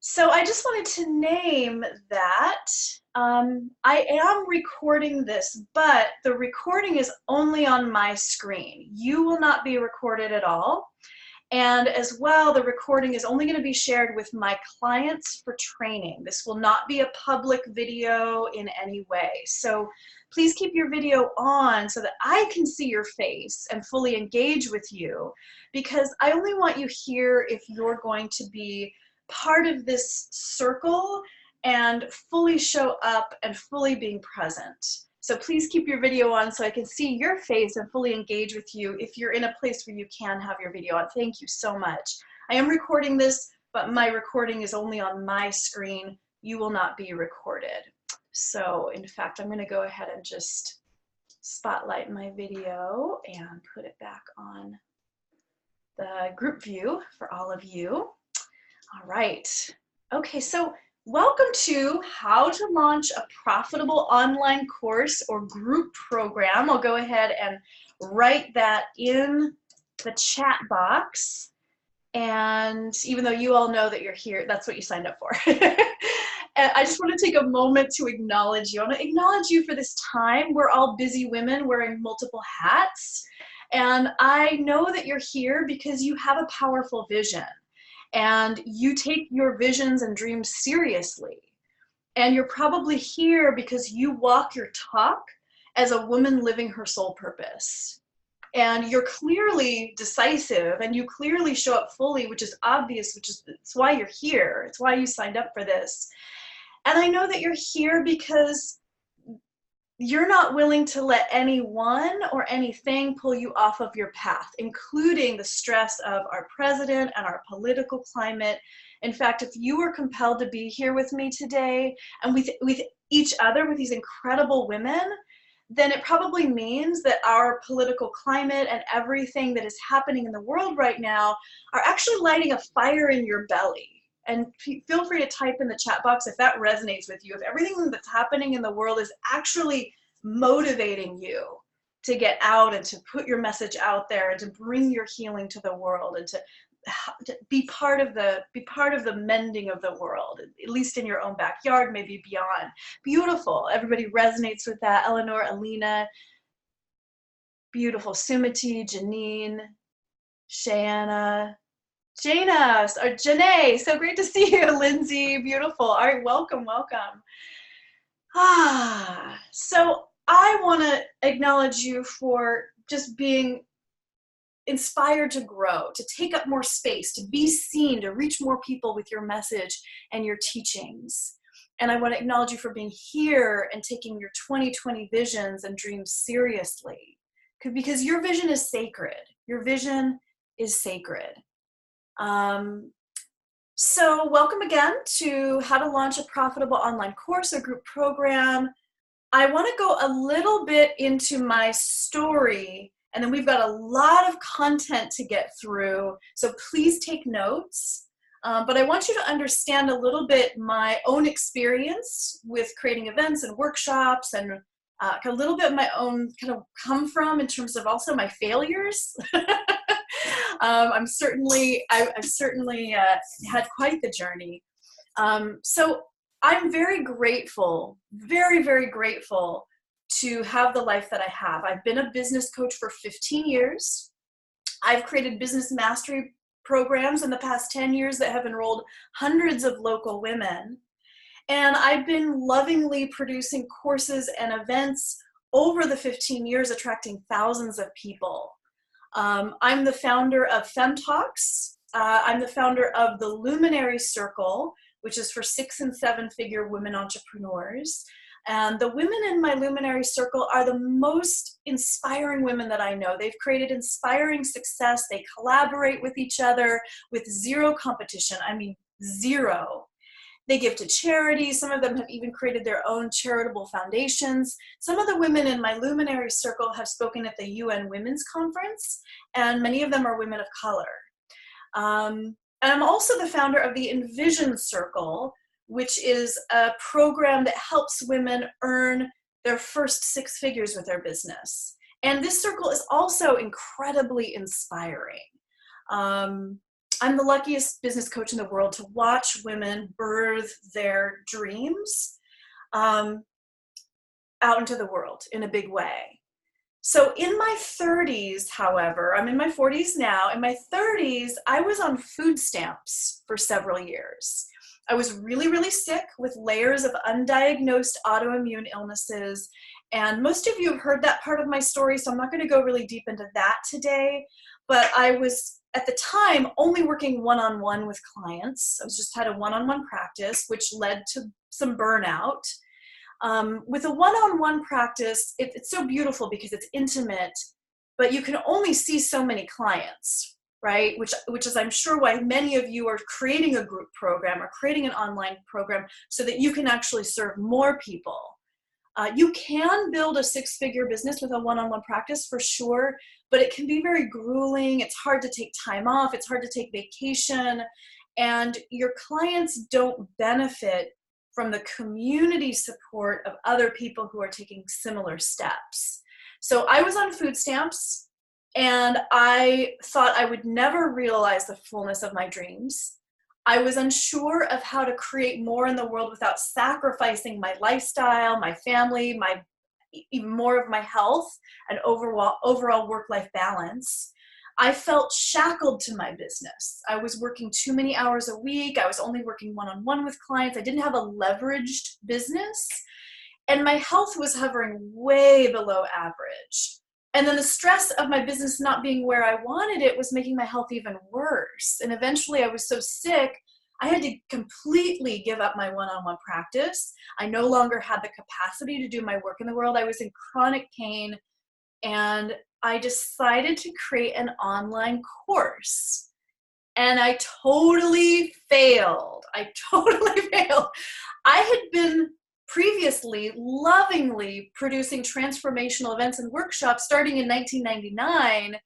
So I just wanted to name that I am recording this, but the recording is only on my screen. You will not be recorded at all. And as well, the recording is only going to be shared with my clients for training. This will not be a public video in any way. So please keep your video on so that I can see your face and fully engage with you, because I only want you here if you're going to be part of this circle and fully show up and fully being present. So please keep your video on so I can see your face and fully engage with you if you're in a place where you can have your video on. Thank you so much. I am recording this, but my recording is only on my screen. You will not be recorded. So in fact, I'm gonna go ahead and just spotlight my video and put it back on the group view for all of you. All right. Okay, so welcome to How to Launch a Profitable Online Course or Group Program. I'll go ahead and write that in the chat box. And even though you all know that you're here, that's what you signed up for. And I just want to take a moment to acknowledge you. I want to acknowledge you for this time. We're all busy women wearing multiple hats. And I know that you're here because you have a powerful vision. And you take your visions and dreams seriously. And you're probably here because you walk your talk as a woman living her soul purpose. And you're clearly decisive and you clearly show up fully, which is obvious, it's why you're here. It's why you signed up for this. And I know that you're here because you're not willing to let anyone or anything pull you off of your path, including the stress of our president and our political climate. In fact, if you were compelled to be here with me today and with each other, with these incredible women, then it probably means that our political climate and everything that is happening in the world right now are actually lighting a fire in your belly. And feel free to type in the chat box if that resonates with you. If everything that's happening in the world is actually motivating you to get out and to put your message out there and to bring your healing to the world and to be part of the mending of the world, at least in your own backyard, maybe beyond. Beautiful. Everybody resonates with that. Eleanor, Alina, beautiful. Sumati, Janine, Shayana, Jana, or Janae, so great to see you. Lindsay, beautiful. All right, welcome. So I want to acknowledge you for just being inspired to grow, to take up more space, to be seen, to reach more people with your message and your teachings. And I want to acknowledge you for being here and taking your 2020 visions and dreams seriously, because your vision is sacred. Your vision is sacred. So welcome again to How to Launch a Profitable Online Course or Group Program. I want to go a little bit into my story, and then we've got a lot of content to get through, so please take notes. But I want you to understand a little bit my own experience with creating events and workshops, and a little bit my own kind of come from in terms of also my failures. I've certainly had quite the journey. So I'm very grateful, very, very grateful to have the life that I have. I've been a business coach for 15 years. I've created business mastery programs in the past 10 years that have enrolled hundreds of local women. And I've been lovingly producing courses and events over the 15 years, attracting thousands of people. I'm the founder of FemTalks. I'm the founder of the Luminary Circle, which is for 6- and 7-figure women entrepreneurs. And the women in my Luminary Circle are the most inspiring women that I know. They've created inspiring success. They collaborate with each other with zero competition. I mean, zero. They give to charity. Some of them have even created their own charitable foundations. Some of the women in my Luminary Circle have spoken at the UN Women's Conference, and many of them are women of color. And I'm also the founder of the Envision Circle, which is a program that helps women earn their first 6 figures with their business. And this circle is also incredibly inspiring. I'm the luckiest business coach in the world to watch women birth their dreams out into the world in a big way. So in my 30s, however, I'm in my 40s now, in my 30s, I was on food stamps for several years. I was really, really sick with layers of undiagnosed autoimmune illnesses. And most of you have heard that part of my story, so I'm not going to go really deep into that today. But I was, at the time, only working one-on-one with clients. I was just had a one-on-one practice, which led to some burnout. With a one-on-one practice, it's so beautiful because it's intimate, but you can only see so many clients, right? Which is, I'm sure, why many of you are creating a group program or creating an online program so that you can actually serve more people. You can build a six-figure business with a one-on-one practice for sure, but it can be very grueling. It's hard to take time off. It's hard to take vacation, and your clients don't benefit from the community support of other people who are taking similar steps. So I was on food stamps, and I thought I would never realize the fullness of my dreams. I was unsure of how to create more in the world without sacrificing my lifestyle, my family, even more of my health and overall work-life balance. I felt shackled to my business. I was working too many hours a week. I was only working one-on-one with clients. I didn't have a leveraged business. And my health was hovering way below average. And then the stress of my business not being where I wanted it was making my health even worse. And eventually I was so sick, I had to completely give up my one-on-one practice. I no longer had the capacity to do my work in the world. I was in chronic pain, and I decided to create an online course. And I totally failed. I had been previously lovingly producing transformational events and workshops starting in 1999.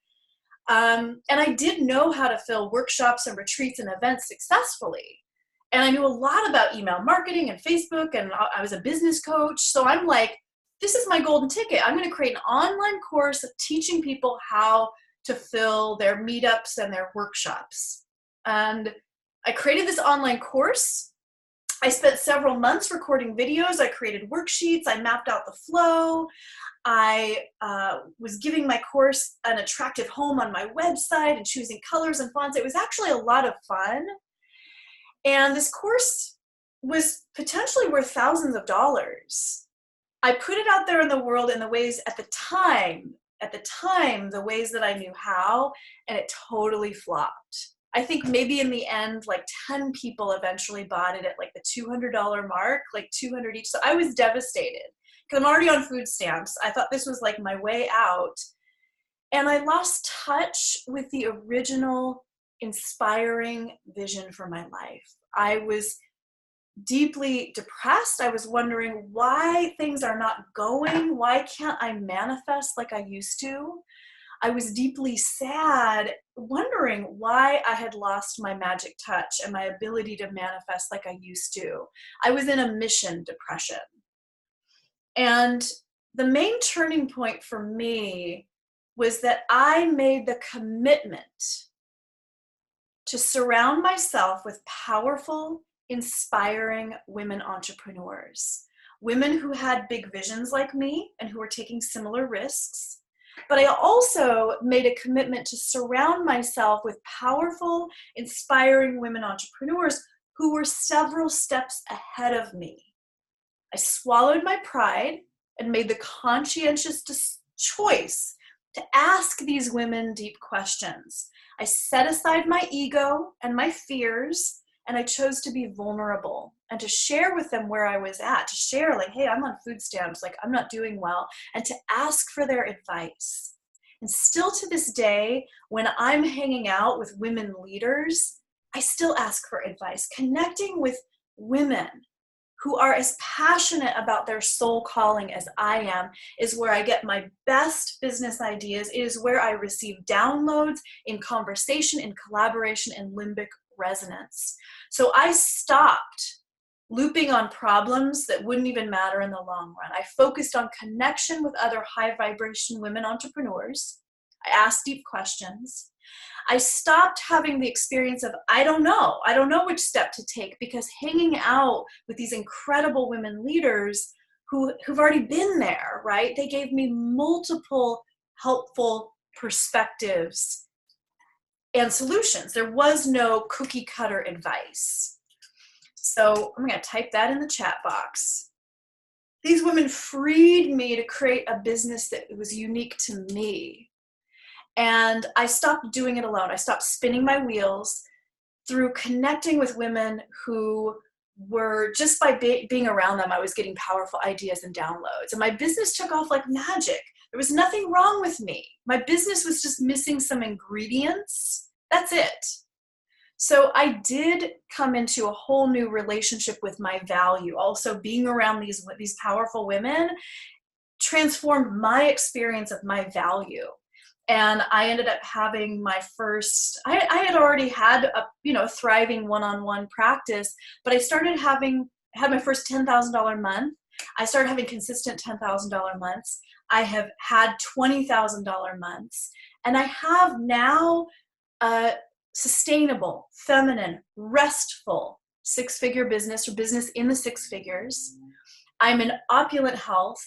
And I did know how to fill workshops and retreats and events successfully. And I knew a lot about email marketing and Facebook, and I was a business coach. So I'm like, this is my golden ticket. I'm going to create an online course of teaching people how to fill their meetups and their workshops. And I created this online course. I spent several months recording videos. I created worksheets. I mapped out the flow. I was giving my course an attractive home on my website and choosing colors and fonts. It was actually a lot of fun. And this course was potentially worth thousands of dollars. I put it out there in the world in the ways at the time, the ways that I knew how, and it totally flopped. I think maybe in the end, like 10 people eventually bought it at like the $200 mark, like 200 each. So I was devastated because I'm already on food stamps. I thought this was like my way out. And I lost touch with the original inspiring vision for my life. I was deeply depressed. I was wondering why things are not going. Why can't I manifest like I used to? I was deeply sad, wondering why I had lost my magic touch and my ability to manifest like I used to. I was in a mission depression. And the main turning point for me was that I made the commitment to surround myself with powerful, inspiring women entrepreneurs, women who had big visions like me and who were taking similar risks. But I also made a commitment to surround myself with powerful, inspiring women entrepreneurs who were several steps ahead of me. I swallowed my pride and made the conscientious choice to ask these women deep questions. I set aside my ego and my fears, and I chose to be vulnerable and to share with them where I was at, to share like, hey, I'm on food stamps, like I'm not doing well, and to ask for their advice. And still to this day, when I'm hanging out with women leaders, I still ask for advice. Connecting with women who are as passionate about their soul calling as I am is where I get my best business ideas. It is where I receive downloads in conversation, in collaboration, and limbic resonance. So I stopped looping on problems that wouldn't even matter in the long run. I focused on connection with other high vibration women entrepreneurs. I asked deep questions. I stopped having the experience of, I don't know which step to take, because hanging out with these incredible women leaders who've already been there, right? They gave me multiple helpful perspectives and solutions. There was no cookie cutter advice. So I'm going to type that in the chat box. These women freed me to create a business that was unique to me. And I stopped doing it alone. I stopped spinning my wheels through connecting with women who were, just by being around them, I was getting powerful ideas and downloads. And my business took off like magic. There was nothing wrong with me. My business was just missing some ingredients. That's it. So I did come into a whole new relationship with my value. Also, being around these powerful women transformed my experience of my value. And I ended up having my first, I had already had a thriving one-on-one practice, but I started had my first $10,000 month. I started having consistent $10,000 months. I have had $20,000 months. And I have now a sustainable, feminine, restful six-figure business, or business in the six figures. I'm in opulent health.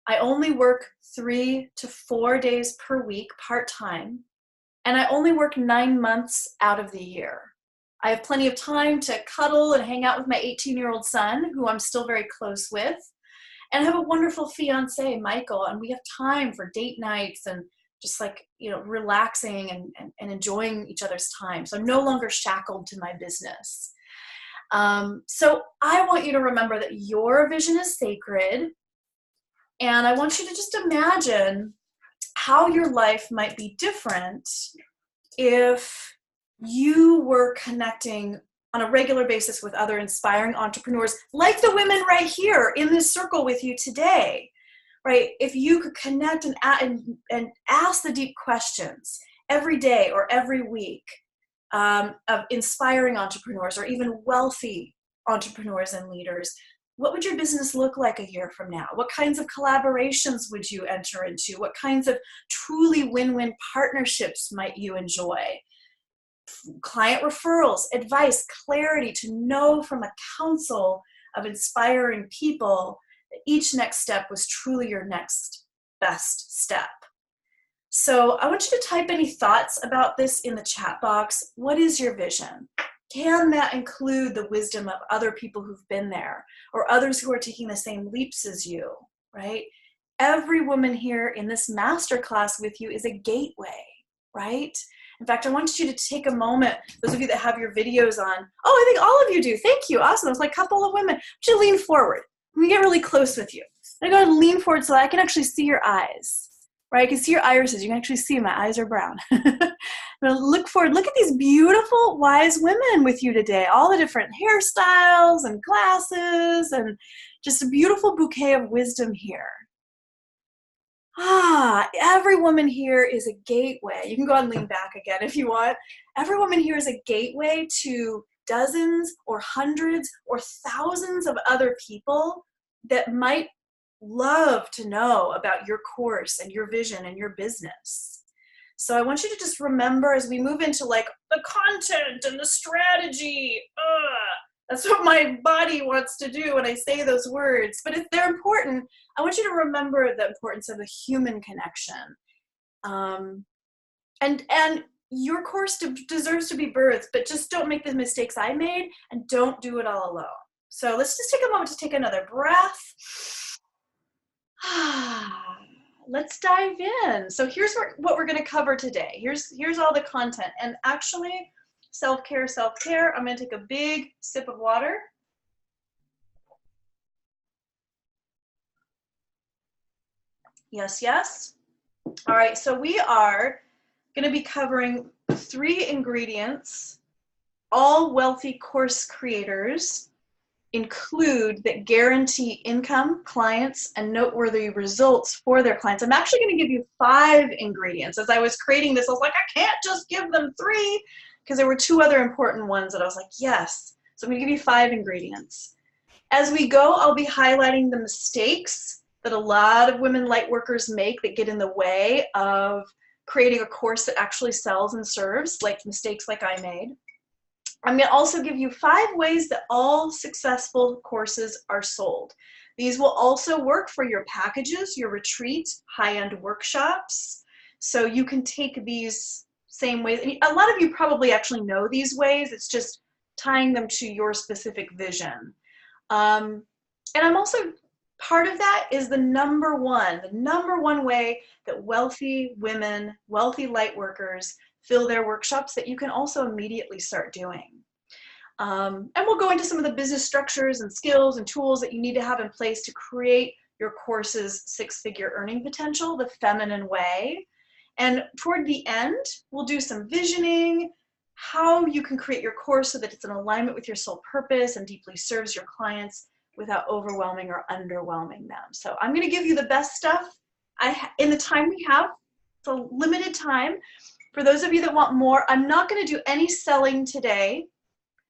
I only work 3 to 4 days per week, part-time, and I only work 9 months out of the year. I have plenty of time to cuddle and hang out with my 18-year-old son, who I'm still very close with, and I have a wonderful fiance, Michael, and we have time for date nights and just relaxing and enjoying each other's time. So I'm no longer shackled to my business. So I want you to remember that your vision is sacred. And I want you to just imagine how your life might be different if you were connecting on a regular basis with other inspiring entrepreneurs, like the women right here in this circle with you today, right? If you could connect and ask the deep questions every day or every week of inspiring entrepreneurs, or even wealthy entrepreneurs and leaders. What would your business look like a year from now? What kinds of collaborations would you enter into? What kinds of truly win-win partnerships might you enjoy? Client referrals, advice, clarity, to know from a council of inspiring people that each next step was truly your next best step. So I want you to type any thoughts about this in the chat box. What is your vision? Can that include the wisdom of other people who've been there, or others who are taking the same leaps as you, right? Every woman here in this masterclass with you is a gateway, right? In fact, I want you to take a moment, those of you that have your videos on. Oh, I think all of you do. Thank you. Awesome. It was like a couple of women. Would you lean forward? Let me get really close with you. I'm going to lean forward so that I can actually see your eyes. Right, I can see your irises. You can actually see my eyes are brown. Look forward. Look at these beautiful, wise women with you today. All the different hairstyles and glasses, and just a beautiful bouquet of wisdom here. Every woman here is a gateway. You can go and lean back again if you want. Every woman here is a gateway to dozens or hundreds or thousands of other people that might love to know about your course and your vision and your business. So I want you to just remember, as we move into like the content and the strategy, that's what my body wants to do when I say those words, but if they're important, I want you to remember the importance of a human connection. And your course deserves to be birthed, but just don't make the mistakes I made, and don't do it all alone. So let's just take a moment to take another breath. Let's dive in. So here's what we're going to cover today. Here's all the content. And actually, self-care. I'm going to take a big sip of water. Yes. All right, so we are going to be covering 3 ingredients all wealthy course creators include that guarantee income, clients, and noteworthy results for their clients. I'm actually going to give you 5 ingredients. As I was creating this, I was like, I can't just give them 3, because there were 2 other important ones that I was like, yes. So I'm going to give you 5 ingredients. As we go, I'll be highlighting the mistakes that a lot of women light workers make that get in the way of creating a course that actually sells and serves, like mistakes like I made. I'm going to also give you 5 ways that all successful courses are sold. These will also work for your packages, your retreats, high-end workshops. So you can take these same ways. And a lot of you probably actually know these ways. It's just tying them to your specific vision. And I'm also, part of that is the number one way that wealthy women, wealthy light workers fill their workshops that you can also immediately start doing. And we'll go into some of the business structures and skills and tools that you need to have in place to create your course's 6-figure earning potential the feminine way. And toward the end, we'll do some visioning, how you can create your course so that it's in alignment with your soul purpose and deeply serves your clients without overwhelming or underwhelming them. So I'm going to give you the best stuff in the time we have. It's a limited time. For those of you that want more, I'm not going to do any selling today.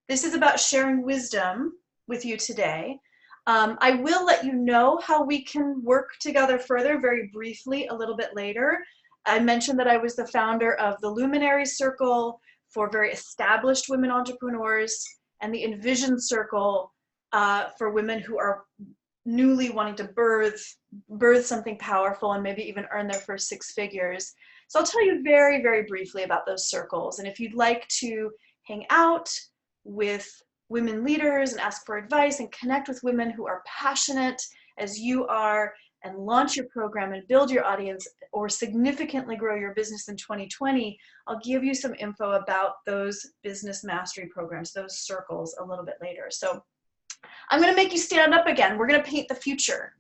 This is about sharing wisdom with you today. I will let you know how we can work together further very briefly a little bit later. I mentioned that I was the founder of the Luminary Circle for very established women entrepreneurs and the Envision Circle for women who are newly wanting to birth something powerful and maybe even earn their first 6 figures. So I'll tell you very, very briefly about those circles. And if you'd like to hang out with women leaders and ask for advice and connect with women who are passionate as you are and launch your program and build your audience or significantly grow your business in 2020, I'll give you some info about those business mastery programs, those circles, a little bit later. So I'm going to make you stand up again. We're going to paint the future.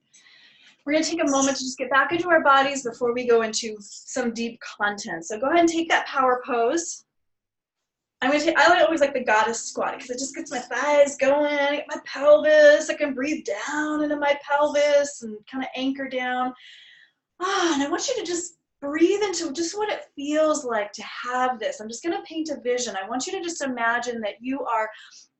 We're going to take a moment to just get back into our bodies before we go into some deep content. So go ahead and take that power pose. I always like the goddess squat because it just gets my thighs going, I get my pelvis, I can breathe down into my pelvis and kind of anchor down. And I want you to just breathe into just what it feels like to have this. I'm just going to paint a vision. I want you to just imagine that you are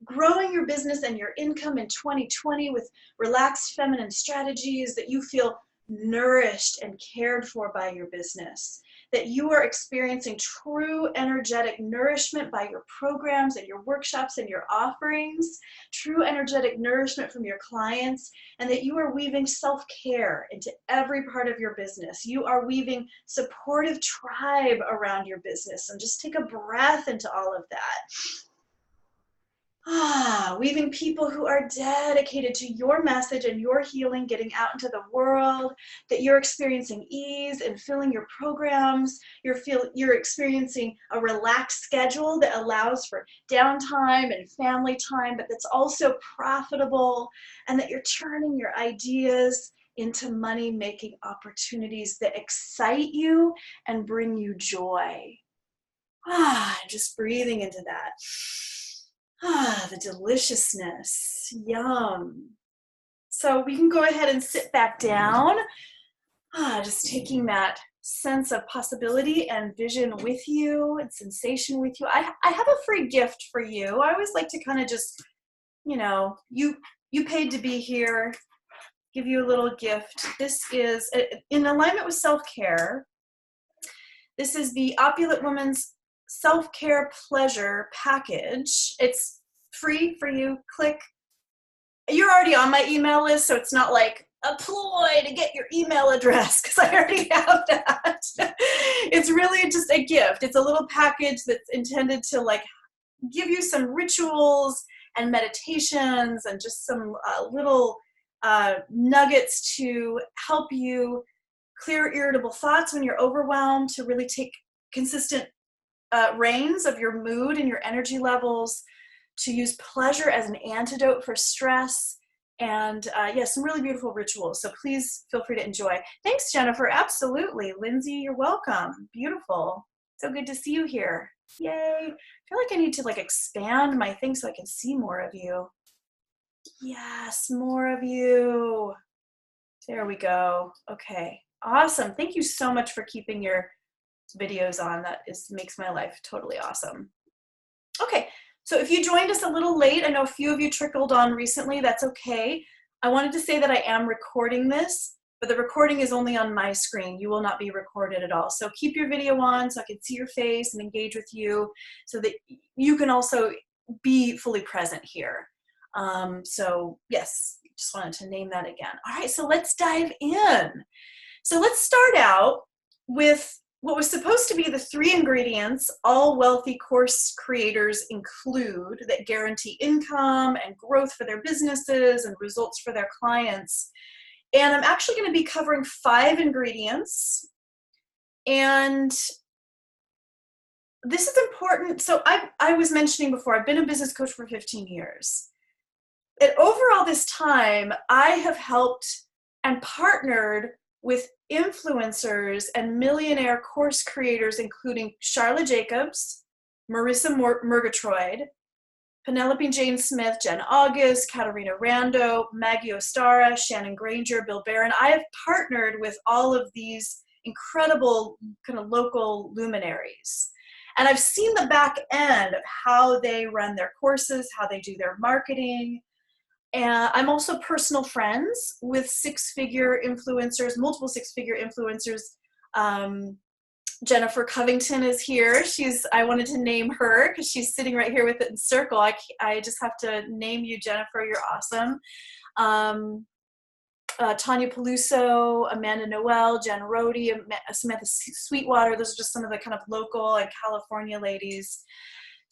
growing your business and your income in 2020 with relaxed feminine strategies, that you feel nourished and cared for by your business, that you are experiencing true energetic nourishment by your programs and your workshops and your offerings, true energetic nourishment from your clients, and that you are weaving self-care into every part of your business. You are weaving supportive tribe around your business. And just take a breath into all of that. Weaving people who are dedicated to your message and your healing getting out into the world, that you're experiencing ease in filling your programs, you're experiencing a relaxed schedule that allows for downtime and family time, but that's also profitable, and that you're turning your ideas into money-making opportunities that excite you and bring you joy. Just breathing into that. The deliciousness, yum. So we can go ahead and sit back down, just taking that sense of possibility and vision with you and sensation with you. I have a free gift for you. I always like to kind of just, you paid to be here, give you a little gift. This is in alignment with self-care. This is the Opulent Woman's Self-Care Pleasure Package. It's free for you. Click. You're already on my email list, so it's not like a ploy to get your email address because I already have that. It's really just a gift. It's a little package that's intended to give you some rituals and meditations and just some little nuggets to help you clear irritable thoughts when you're overwhelmed, to really take consistent reins of your mood and your energy levels, to use pleasure as an antidote for stress, and some really beautiful rituals. So please feel free to enjoy. Thanks, Jennifer. Absolutely. Lindsay, you're welcome. Beautiful. So good to see you here. Yay. I feel like I need to expand my thing so I can see more of you. Yes, more of you. There we go. Okay. Awesome. Thank you so much for keeping your videos on. That makes my life totally awesome. Okay, so if you joined us a little late, I know a few of you trickled on recently, that's okay. I wanted to say that I am recording this but the recording is only on my screen. You will not be recorded at all. So keep your video on so I can see your face and engage with you so that you can also be fully present here. So yes, just wanted to name that again. All right, so let's dive in. So let's start out with what was supposed to be the 3 ingredients all wealthy course creators include that guarantee income and growth for their businesses and results for their clients. And I'm actually going to be covering 5 ingredients. And this is important. So I was mentioning before, I've been a business coach for 15 years. And over all this time, I have helped and partnered with influencers and millionaire course creators, including Charlotte Jacobs, Marissa Murgatroyd, Penelope Jane Smith, Jen August, Katarina Rando, Maggie Ostara, Shannon Granger, Bill Barron. I have partnered with all of these incredible kind of local luminaries. And I've seen the back end of how they run their courses, how they do their marketing. And I'm also personal friends with 6-figure influencers, multiple 6-figure influencers. Jennifer Covington is here. I wanted to name her because she's sitting right here with it in circle. I just have to name you, Jennifer. You're awesome. Tanya Peluso, Amanda Noel, Jen Rohde, Samantha Sweetwater. Those are just some of the kind of local and California ladies.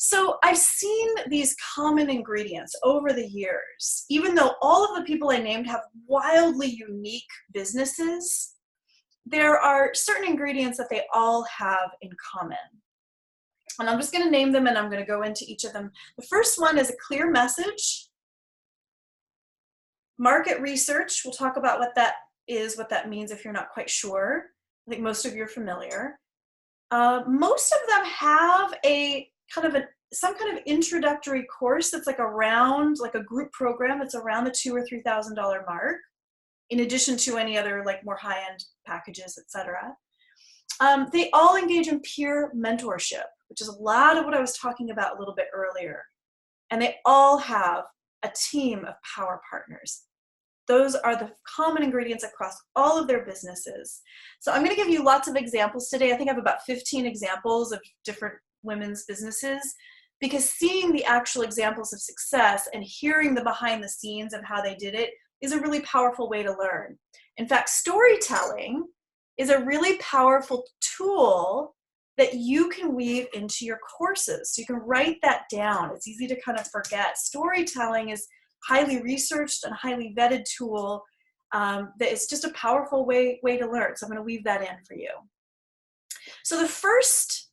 So I've seen these common ingredients over the years. Even though all of the people I named have wildly unique businesses, there are certain ingredients that they all have in common. And I'm just going to name them and I'm going to go into each of them. The first one is a clear message. Market research. We'll talk about what that is, what that means if you're not quite sure. I think most of you are familiar. Most of them have a kind of some kind of introductory course that's like around, like a group program that's around the $2,000 or $3,000 mark, in addition to any other like more high-end packages, etc. They all engage in peer mentorship, which is a lot of what I was talking about a little bit earlier. And they all have a team of power partners. Those are the common ingredients across all of their businesses. So I'm going to give you lots of examples today. I think I have about 15 examples of different women's businesses, because seeing the actual examples of success and hearing the behind the scenes of how they did it is a really powerful way to learn. In fact, storytelling is a really powerful tool that you can weave into your courses. So you can write that down. It's easy to kind of forget. Storytelling is highly researched and highly vetted tool that is just a powerful way to learn. So I'm going to weave that in for you. So the first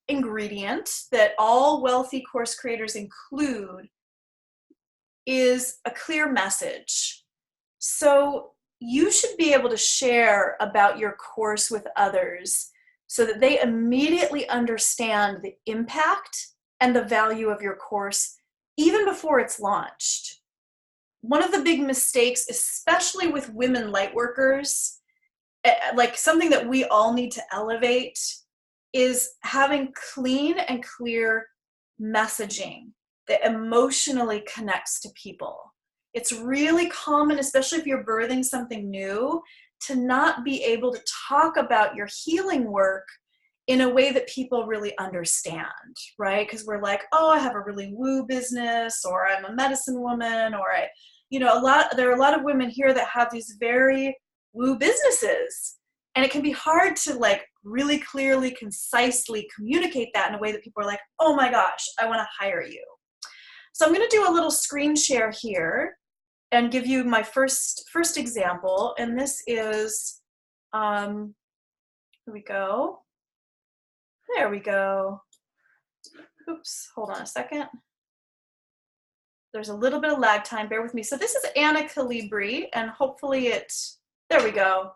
ingredient that all wealthy course creators include is a clear message. So you should be able to share about your course with others so that they immediately understand the impact and the value of your course even before it's launched. One of the big mistakes, especially with women lightworkers, like something that we all need to elevate, is having clean and clear messaging that emotionally connects to people. It's really common, especially if you're birthing something new, to not be able to talk about your healing work in a way that people really understand, right? Because we're like, oh, I have a really woo business, or I'm a medicine woman, or there are a lot of women here that have these very woo businesses. And it can be hard to like really clearly, concisely communicate that in a way that people are like, oh my gosh, I want to hire you. So I'm going to do a little screen share here and give you my first example. And this is, here we go. There we go. Oops, hold on a second. There's a little bit of lag time, bear with me. So this is Anna Calibri, and hopefully there we go.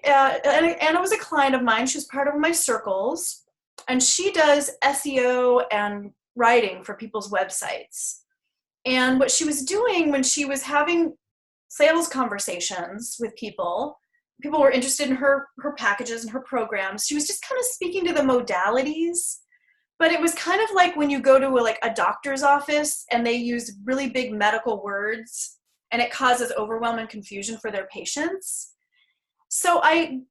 Anna was a client of mine. She was part of my circles, and she does SEO and writing for people's websites. And what she was doing when she was having sales conversations with people were interested in her packages and her programs. She was just kind of speaking to the modalities, but it was kind of like when you go to a doctor's office and they use really big medical words and it causes overwhelm and confusion for their patients. So Anna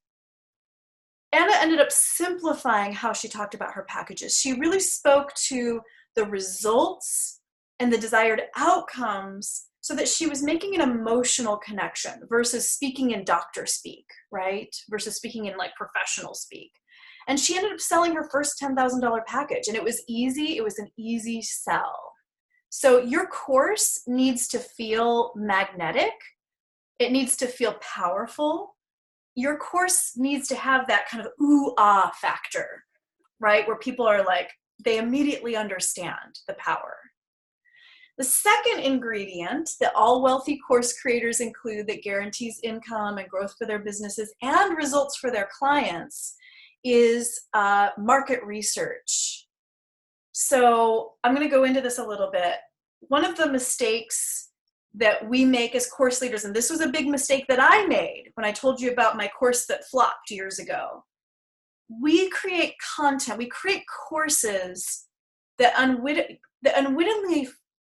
ended up simplifying how she talked about her packages. She really spoke to the results and the desired outcomes so that she was making an emotional connection versus speaking in doctor speak, right? Versus speaking in like professional speak. And she ended up selling her first $10,000 package, and it was easy. It was an easy sell. So your course needs to feel magnetic. It needs to feel powerful. Your course needs to have that kind of ooh, ah factor, right? Where people are like, they immediately understand the power. The second ingredient that all wealthy course creators include that guarantees income and growth for their businesses and results for their clients is market research. So I'm going to go into this a little bit. One of the mistakes that we make as course leaders, and this was a big mistake that I made when I told you about my course that flopped years ago. We create content, we create courses that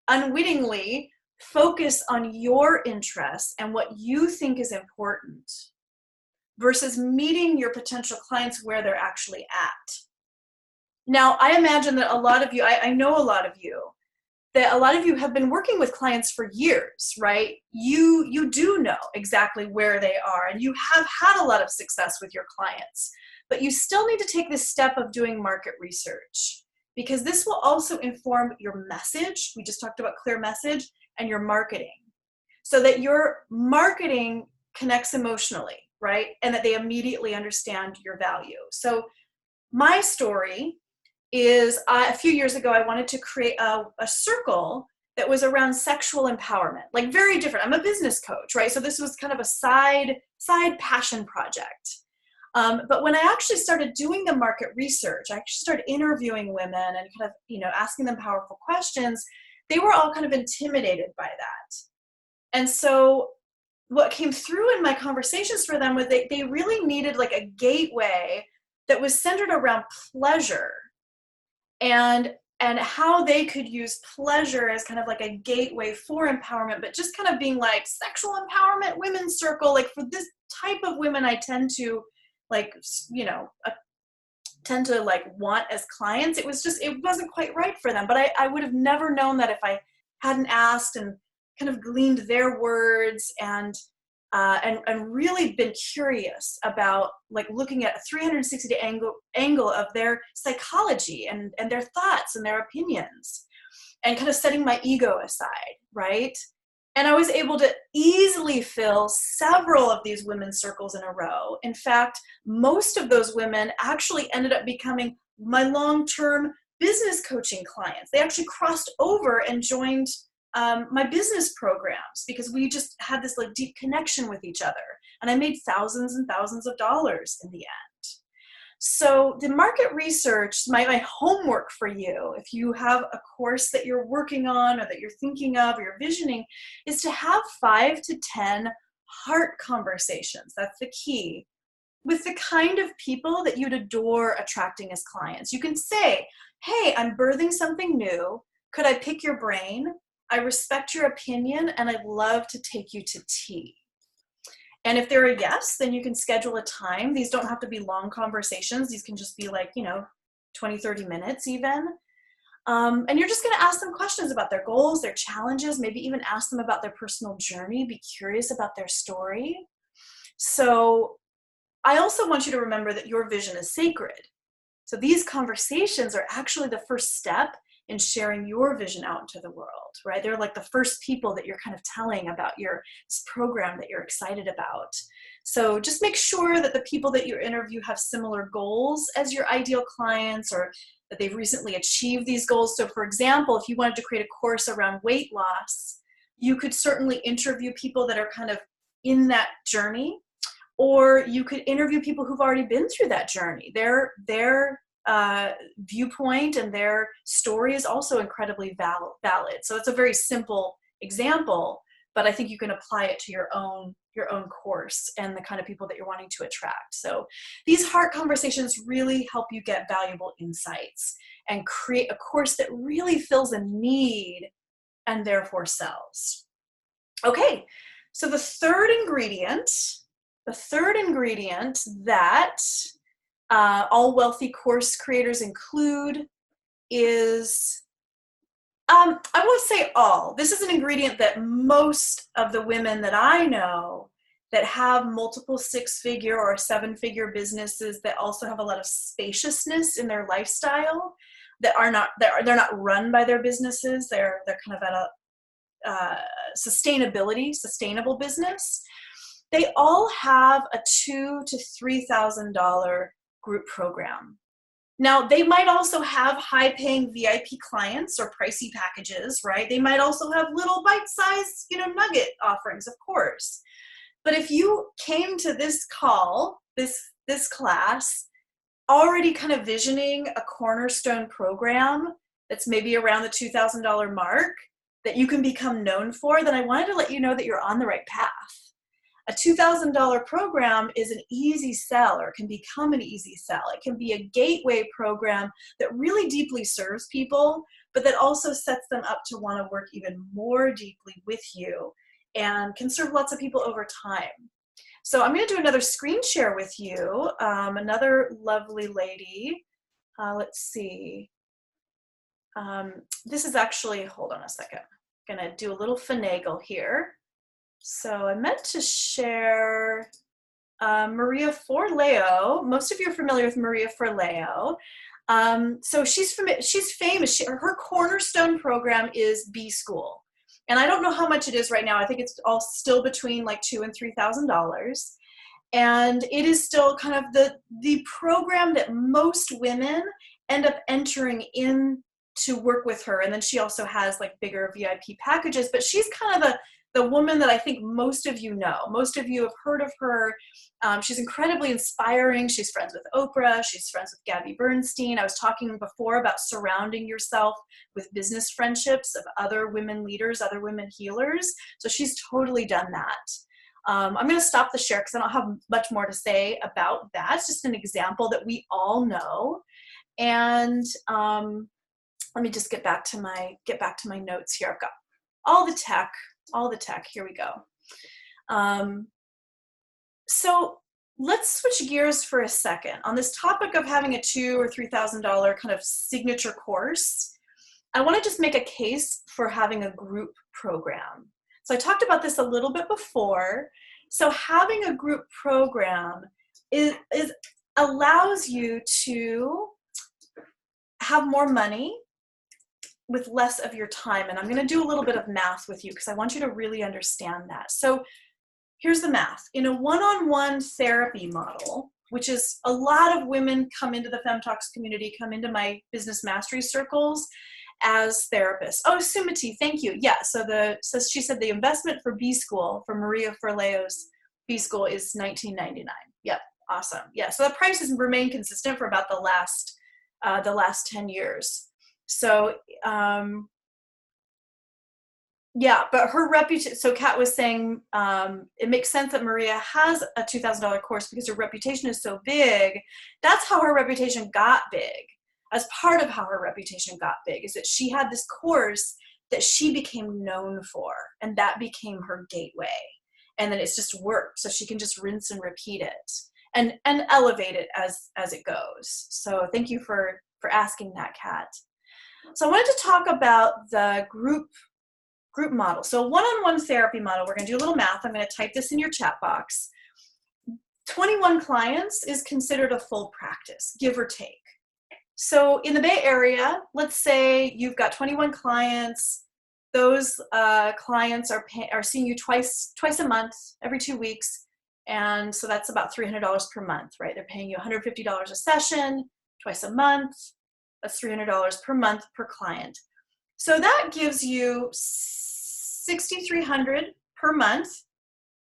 unwittingly focus on your interests and what you think is important versus meeting your potential clients where they're actually at. Now, I imagine that a lot of you, I know a lot of you, that a lot of you have been working with clients for years, right? You do know exactly where they are, and you have had a lot of success with your clients, but you still need to take this step of doing market research, because this will also inform your message. We just talked about clear message, and your marketing, so that your marketing connects emotionally, right? And that they immediately understand your value. So my story is a few years ago, I wanted to create a circle that was around sexual empowerment, like very different. I'm a business coach, right? So this was kind of a side passion project. But when I actually started doing the market research, I actually started interviewing women and kind of, asking them powerful questions. They were all kind of intimidated by that. And so what came through in my conversations for them was they really needed like a gateway that was centered around pleasure and how they could use pleasure as kind of like a gateway for empowerment, but just kind of being like sexual empowerment, women's circle, like for this type of women I tend to like, tend to like want as clients. It wasn't quite right for them, but I would have never known that if I hadn't asked and kind of gleaned their words and really been curious about like looking at a 360 angle of their psychology and their thoughts and their opinions and kind of setting my ego aside, right? And I was able to easily fill several of these women's circles in a row. In fact, most of those women actually ended up becoming my long-term business coaching clients. They actually crossed over and joined my business programs because we just had this like deep connection with each other. And I made thousands and thousands of dollars in the end. So the market research, my homework for you, if you have a course that you're working on or that you're thinking of or you're visioning, is to have 5 to 10 heart conversations. That's the key. With the kind of people that you'd adore attracting as clients. You can say, hey, I'm birthing something new. Could I pick your brain? I respect your opinion and I'd love to take you to tea. And if they're a yes, then you can schedule a time. These don't have to be long conversations. These can just be like, 20, 30 minutes even. And you're just going to ask them questions about their goals, their challenges, maybe even ask them about their personal journey, be curious about their story. So I also want you to remember that your vision is sacred. So these conversations are actually the first step in sharing your vision out into the world, right? They're like the first people that you're kind of telling about this program that you're excited about. So just make sure that the people that you interview have similar goals as your ideal clients or that they've recently achieved these goals. So for example, if you wanted to create a course around weight loss, you could certainly interview people that are kind of in that journey, or you could interview people who've already been through that journey. Their viewpoint and their story is also incredibly valid. So it's a very simple example, but I think you can apply it to your own course and the kind of people that you're wanting to attract. So these heart conversations really help you get valuable insights and create a course that really fills a need and therefore sells. Okay, so the third ingredient that all wealthy course creators include is, I won't say all. This is an ingredient that most of the women that I know that have multiple six-figure or seven-figure businesses that also have a lot of spaciousness in their lifestyle, that are not, they're not run by their businesses. They're kind of at a sustainable business. They all have a $2,000 to $3,000 group program. Now, they might also have high-paying VIP clients or pricey packages, right? They might also have little bite-sized, nugget offerings, of course. But if you came to this call, this class, already kind of visioning a cornerstone program that's maybe around the $2,000 mark that you can become known for, then I wanted to let you know that you're on the right path. A $2,000 program is an easy sell, or can become an easy sell. It can be a gateway program that really deeply serves people, but that also sets them up to want to work even more deeply with you and can serve lots of people over time. So I'm going to do another screen share with you. Another lovely lady. Let's see. This is actually, hold on a second. I'm going to do a little finagle here. So I meant to share Maria Forleo. Most of you are familiar with Maria Forleo. So she's famous. Her cornerstone program is B-School. And I don't know how much it is right now. I think it's all still between like $2,000 and $3,000. And it is still kind of the program that most women end up entering in to work with her. And then she also has like bigger VIP packages, but she's kind of the woman that I think most of you know. Most of you have heard of her. She's incredibly inspiring. She's friends with Oprah. She's friends with Gabby Bernstein. I was talking before about surrounding yourself with business friendships of other women leaders, other women healers. So she's totally done that. I'm going to stop the share because I don't have much more to say about that. It's just an example that we all know. And let me just get back to my notes here. I've got all the tech. Here we go. So let's switch gears for a second. On this topic of having a $2,000 or $3,000 kind of signature course, I want to just make a case for having a group program. So I talked about this a little bit before. So having a group program allows you to have more money with less of your time. And I'm going to do a little bit of math with you because I want you to really understand that. So here's the math. In a one-on-one therapy model, which is a lot of women come into the FemTalks community, come into my business mastery circles as therapists. Oh, Sumati, thank you. Yeah, so she said the investment for B-School, for Maria Forleo's B-School, is $19.99. Yep, awesome. Yeah, so the prices remain consistent for about the last 10 years. So, yeah, but her reputation, so Kat was saying, it makes sense that Maria has a $2,000 course because her reputation is so big. That's how her reputation got big. As part of how her reputation got big is that she had this course that she became known for, and that became her gateway. And then it's just worked, so she can just rinse and repeat it and elevate it as it goes. So thank you for asking that, Kat. So I wanted to talk about the group model. So one-on-one therapy model, we're going to do a little math. I'm going to type this in your chat box. 21 clients is considered a full practice, give or take. So in the Bay Area, let's say you've got 21 clients. Those clients are seeing you twice a month, every 2 weeks. And so that's about $300 per month, right? They're paying you $150 a session, twice a month. That's $300 per month per client. So that gives you $6,300 per month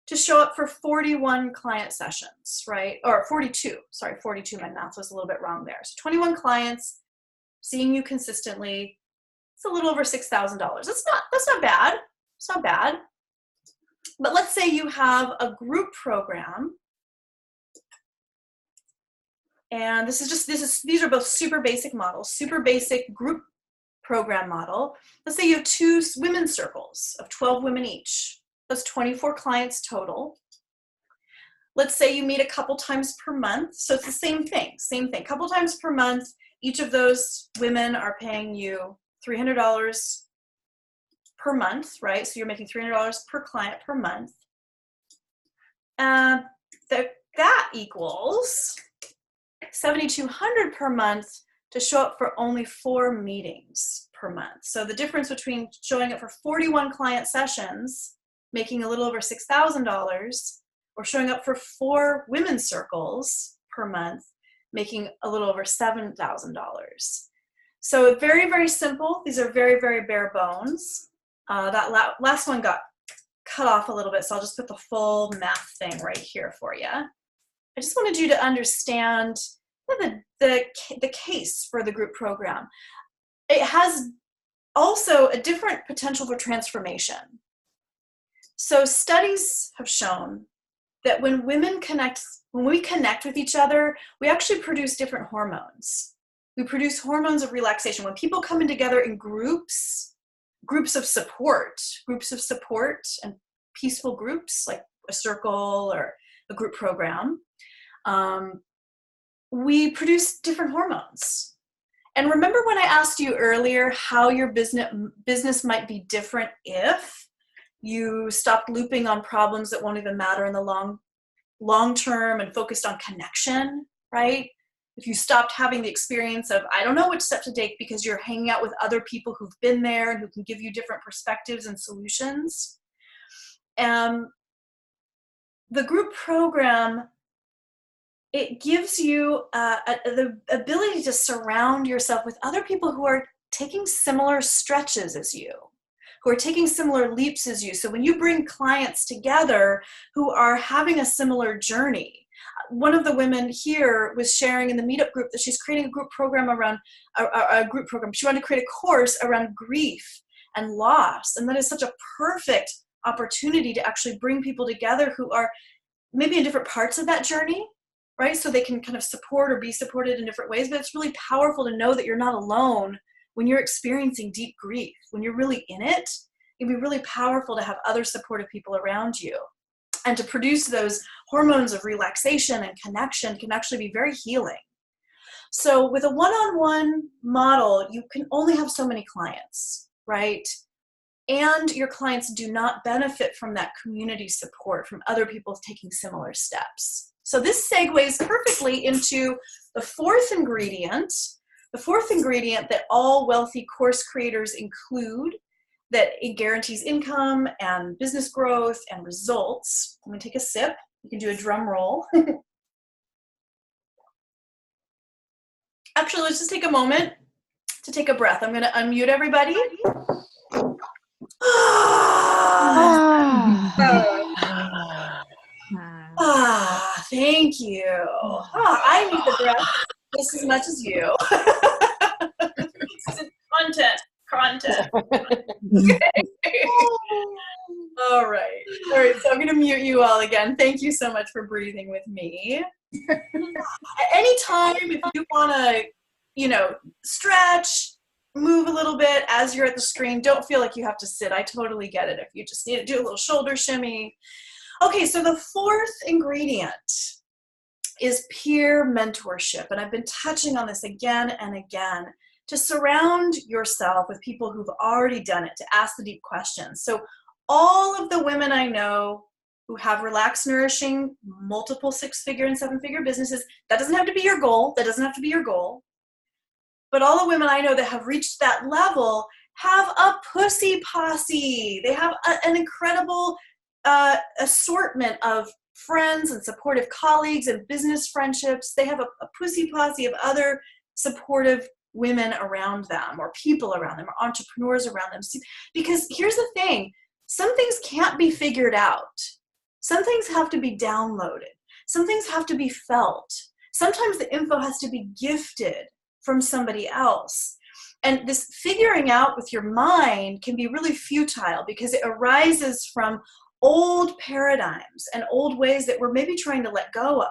to show up for 41 client sessions, right? Or 42, sorry, 42, my math was a little bit wrong there. So 21 clients seeing you consistently, it's a little over $6,000. That's not bad, it's not bad. But let's say you have a group program, and these are both super basic models, super basic group program model. Let's say you have 2 women's circles of 12 women each. That's 24 clients total. Let's say you meet a couple times per month. So it's the same thing, couple times per month. Each of those women are paying you $300 per month, right? So you're making $300 per client per month. That equals $7,200 per month to show up for only 4 meetings per month. So the difference between showing up for 41 client sessions, making a little over $6,000, or showing up for 4 women's circles per month, making a little over $7,000. So very, very simple. These are very, very bare bones. That last one got cut off a little bit, so I'll just put the full math thing right here for you. I just wanted you to understand the case for the group program. It has also a different potential for transformation. So studies have shown that when we connect with each other, we actually produce different hormones. We produce hormones of relaxation. When people come in together in groups of support and peaceful groups, like a circle or a group program, we produce different hormones. And remember when I asked you earlier how your business might be different if you stopped looping on problems that won't even matter in the long term and focused on connection, right? If you stopped having the experience of, I don't know which step to take, because you're hanging out with other people who've been there and who can give you different perspectives and solutions. The group program, it gives you the ability to surround yourself with other people who are taking similar stretches as you, who are taking similar leaps as you. So when you bring clients together who are having a similar journey, one of the women here was sharing in the meetup group that she's creating a group program around a group program. She wanted to create a course around grief and loss. And that is such a perfect opportunity to actually bring people together who are maybe in different parts of that journey, right? So they can kind of support or be supported in different ways. But it's really powerful to know that you're not alone when you're experiencing deep grief. When you're really in it, it'd be really powerful to have other supportive people around you. And to produce those hormones of relaxation and connection can actually be very healing. So with a one-on-one model, you can only have so many clients, right? And your clients do not benefit from that community support from other people taking similar steps. So this segues perfectly into the fourth ingredient that all wealthy course creators include, that it guarantees income and business growth and results. I'm gonna take a sip. You can do a drum roll. Actually, let's just take a moment to take a breath. I'm gonna unmute everybody. Thank you. I need the breath just as much as you. Content. All right, so I'm gonna mute you all again. Thank you so much for breathing with me. At any time, if you wanna, stretch, move a little bit as you're at the screen, don't feel like you have to sit. I totally get it if you just need to do a little shoulder shimmy. Okay, so the fourth ingredient is peer mentorship. And I've been touching on this again and again, to surround yourself with people who've already done it, to ask the deep questions. So all of the women I know who have relaxed, nourishing, multiple 6-figure and 7-figure businesses, that doesn't have to be your goal. But all the women I know that have reached that level have a pussy posse. They have an incredible assortment of friends and supportive colleagues and business friendships. They have a pussy posse of other supportive women around them, or people around them, or entrepreneurs around them. Because here's the thing, some things can't be figured out. Some things have to be downloaded. Some things have to be felt. Sometimes the info has to be gifted from somebody else. And this figuring out with your mind can be really futile because it arises from old paradigms and old ways that we're maybe trying to let go of.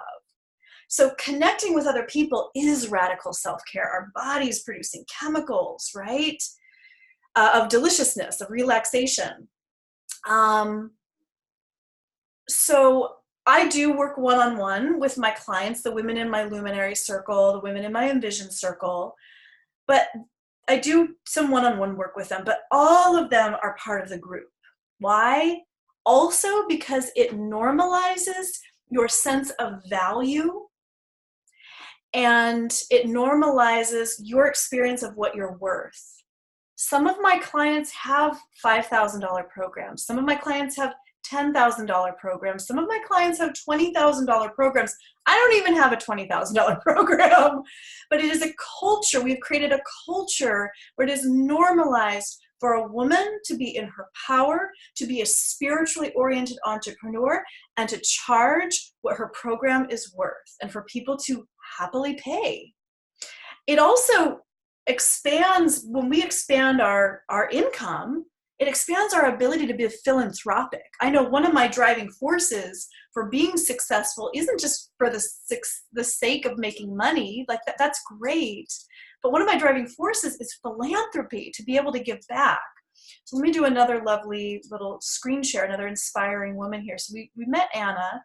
So connecting with other people is radical self-care. Our body's producing chemicals, right? Of deliciousness, of relaxation. So I do work one-on-one with my clients, the women in my luminary circle, the women in my envision circle, but I do some one-on-one work with them, but all of them are part of the group. Why? Also because it normalizes your sense of value, and it normalizes your experience of what you're worth. Some of my clients have $5,000 programs. Some of my clients have $10,000 programs. Some of my clients have $20,000 programs. I don't even have a $20,000 program, but it is a culture. We've created a culture where it is normalized for a woman to be in her power, to be a spiritually oriented entrepreneur, and to charge what her program is worth, and for people to happily pay. It also expands, when we expand our income, it expands our ability to be philanthropic. I know one of my driving forces for being successful isn't just for the sake of making money, like that's great, but one of my driving forces is philanthropy, to be able to give back. So let me do another lovely little screen share, another inspiring woman here. So we met Anna,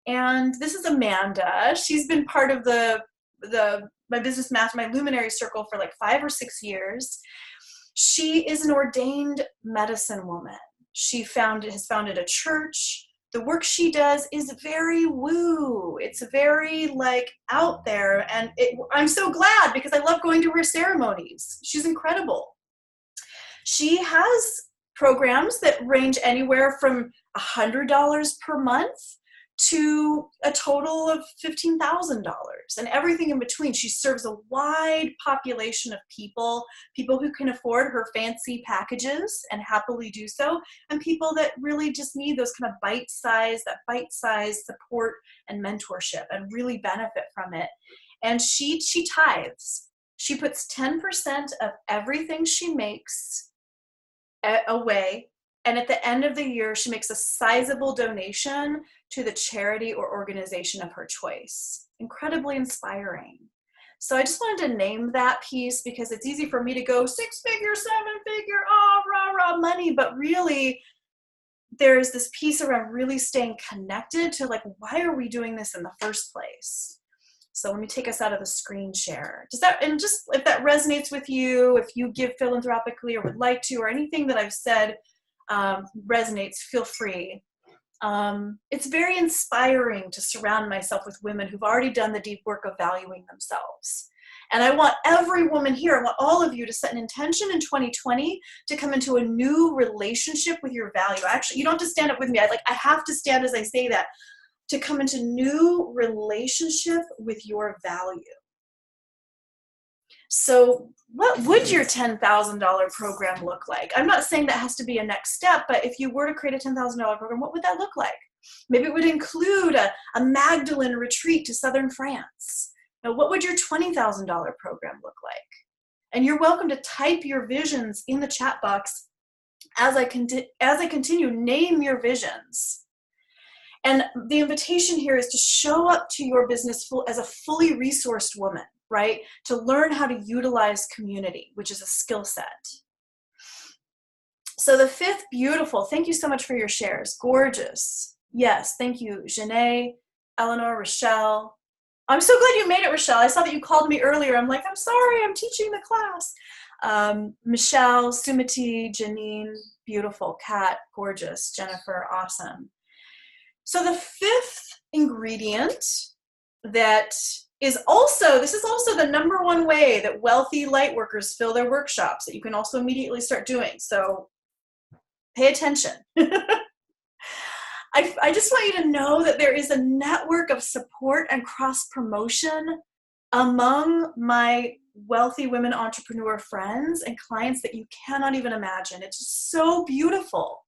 and this is Amanda. She's been part of my business master, my luminary circle, for like 5 or 6 years. She is an ordained medicine woman. She has founded a church. The work she does is very woo. It's very like out there. And I'm so glad, because I love going to her ceremonies. She's incredible. She has programs that range anywhere from $100 per month to a total of $15,000 and everything in between. She serves a wide population of people who can afford her fancy packages and happily do so, and people that really just need those kind of bite-sized support and mentorship and really benefit from it. And she tithes. She puts 10% of everything she makes away, and at the end of the year, she makes a sizable donation to the charity or organization of her choice. Incredibly inspiring. So I just wanted to name that piece, because it's easy for me to go 6-figure, 7-figure, rah, money, but really there's this piece around really staying connected to, like, why are we doing this in the first place? So let me take us out of the screen share. And just if that resonates with you, if you give philanthropically or would like to, or anything that I've said resonates, feel free. It's very inspiring to surround myself with women who've already done the deep work of valuing themselves. And I want every woman here, I want all of you to set an intention in 2020 to come into a new relationship with your value. Actually, you don't have to stand up with me. I have to stand as I say that, to come into new relationship with your value. So what would your $10,000 program look like? I'm not saying that has to be a next step, but if you were to create a $10,000 program, what would that look like? Maybe it would include a Magdalene retreat to southern France. Now, what would your $20,000 program look like? And you're welcome to type your visions in the chat box as I continue. Name your visions. And the invitation here is to show up to your business as a fully resourced woman, right? To learn how to utilize community, which is a skill set. So the fifth, beautiful. Thank you so much for your shares. Gorgeous. Yes, thank you, Janae, Eleanor, Rochelle. I'm so glad you made it, Rochelle. I saw that you called me earlier. I'm like, I'm sorry, I'm teaching the class. Michelle, Sumati, Janine, beautiful. Kat, gorgeous. Jennifer, awesome. So the fifth ingredient that is also, this is also the number one way that wealthy light workers fill their workshops, that you can also immediately start doing. So pay attention. I just want you to know that there is a network of support and cross-promotion among my wealthy women entrepreneur friends and clients that you cannot even imagine. It's just so beautiful.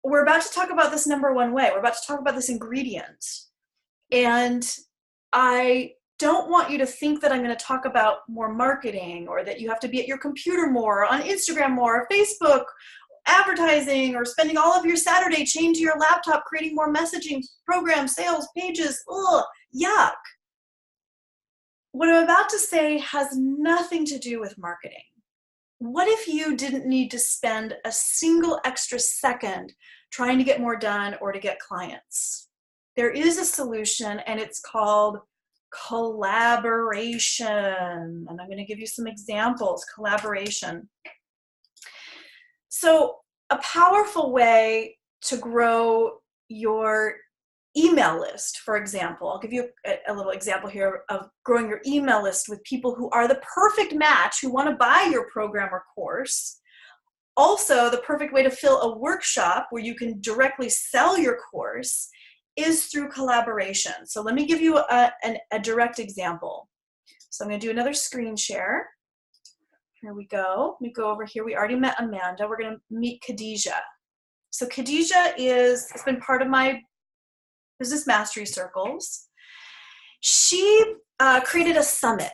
We're about to talk about this number one way. We're about to talk about this ingredient. And I don't want you to think that I'm going to talk about more marketing, or that you have to be at your computer more, on Instagram more, Facebook, advertising, or spending all of your Saturday chained to your laptop creating more messaging programs, sales pages. Ugh, yuck. What I'm about to say has nothing to do with marketing. What if you didn't need to spend a single extra second trying to get more done or to get clients? There is a solution, and it's called collaboration. And I'm going to give you some examples. Collaboration. So a powerful way to grow your email list, for example, I'll give you a little example here of growing your email list with people who are the perfect match, who want to buy your program or course. Also, the perfect way to fill a workshop where you can directly sell your course is through collaboration. So let me give you a direct example. So I'm going to do another screen share. Here we go. Let me go over here. We already met Amanda. We're going to meet Khadijah. So Khadijah has been part of my business mastery circles. She created a summit.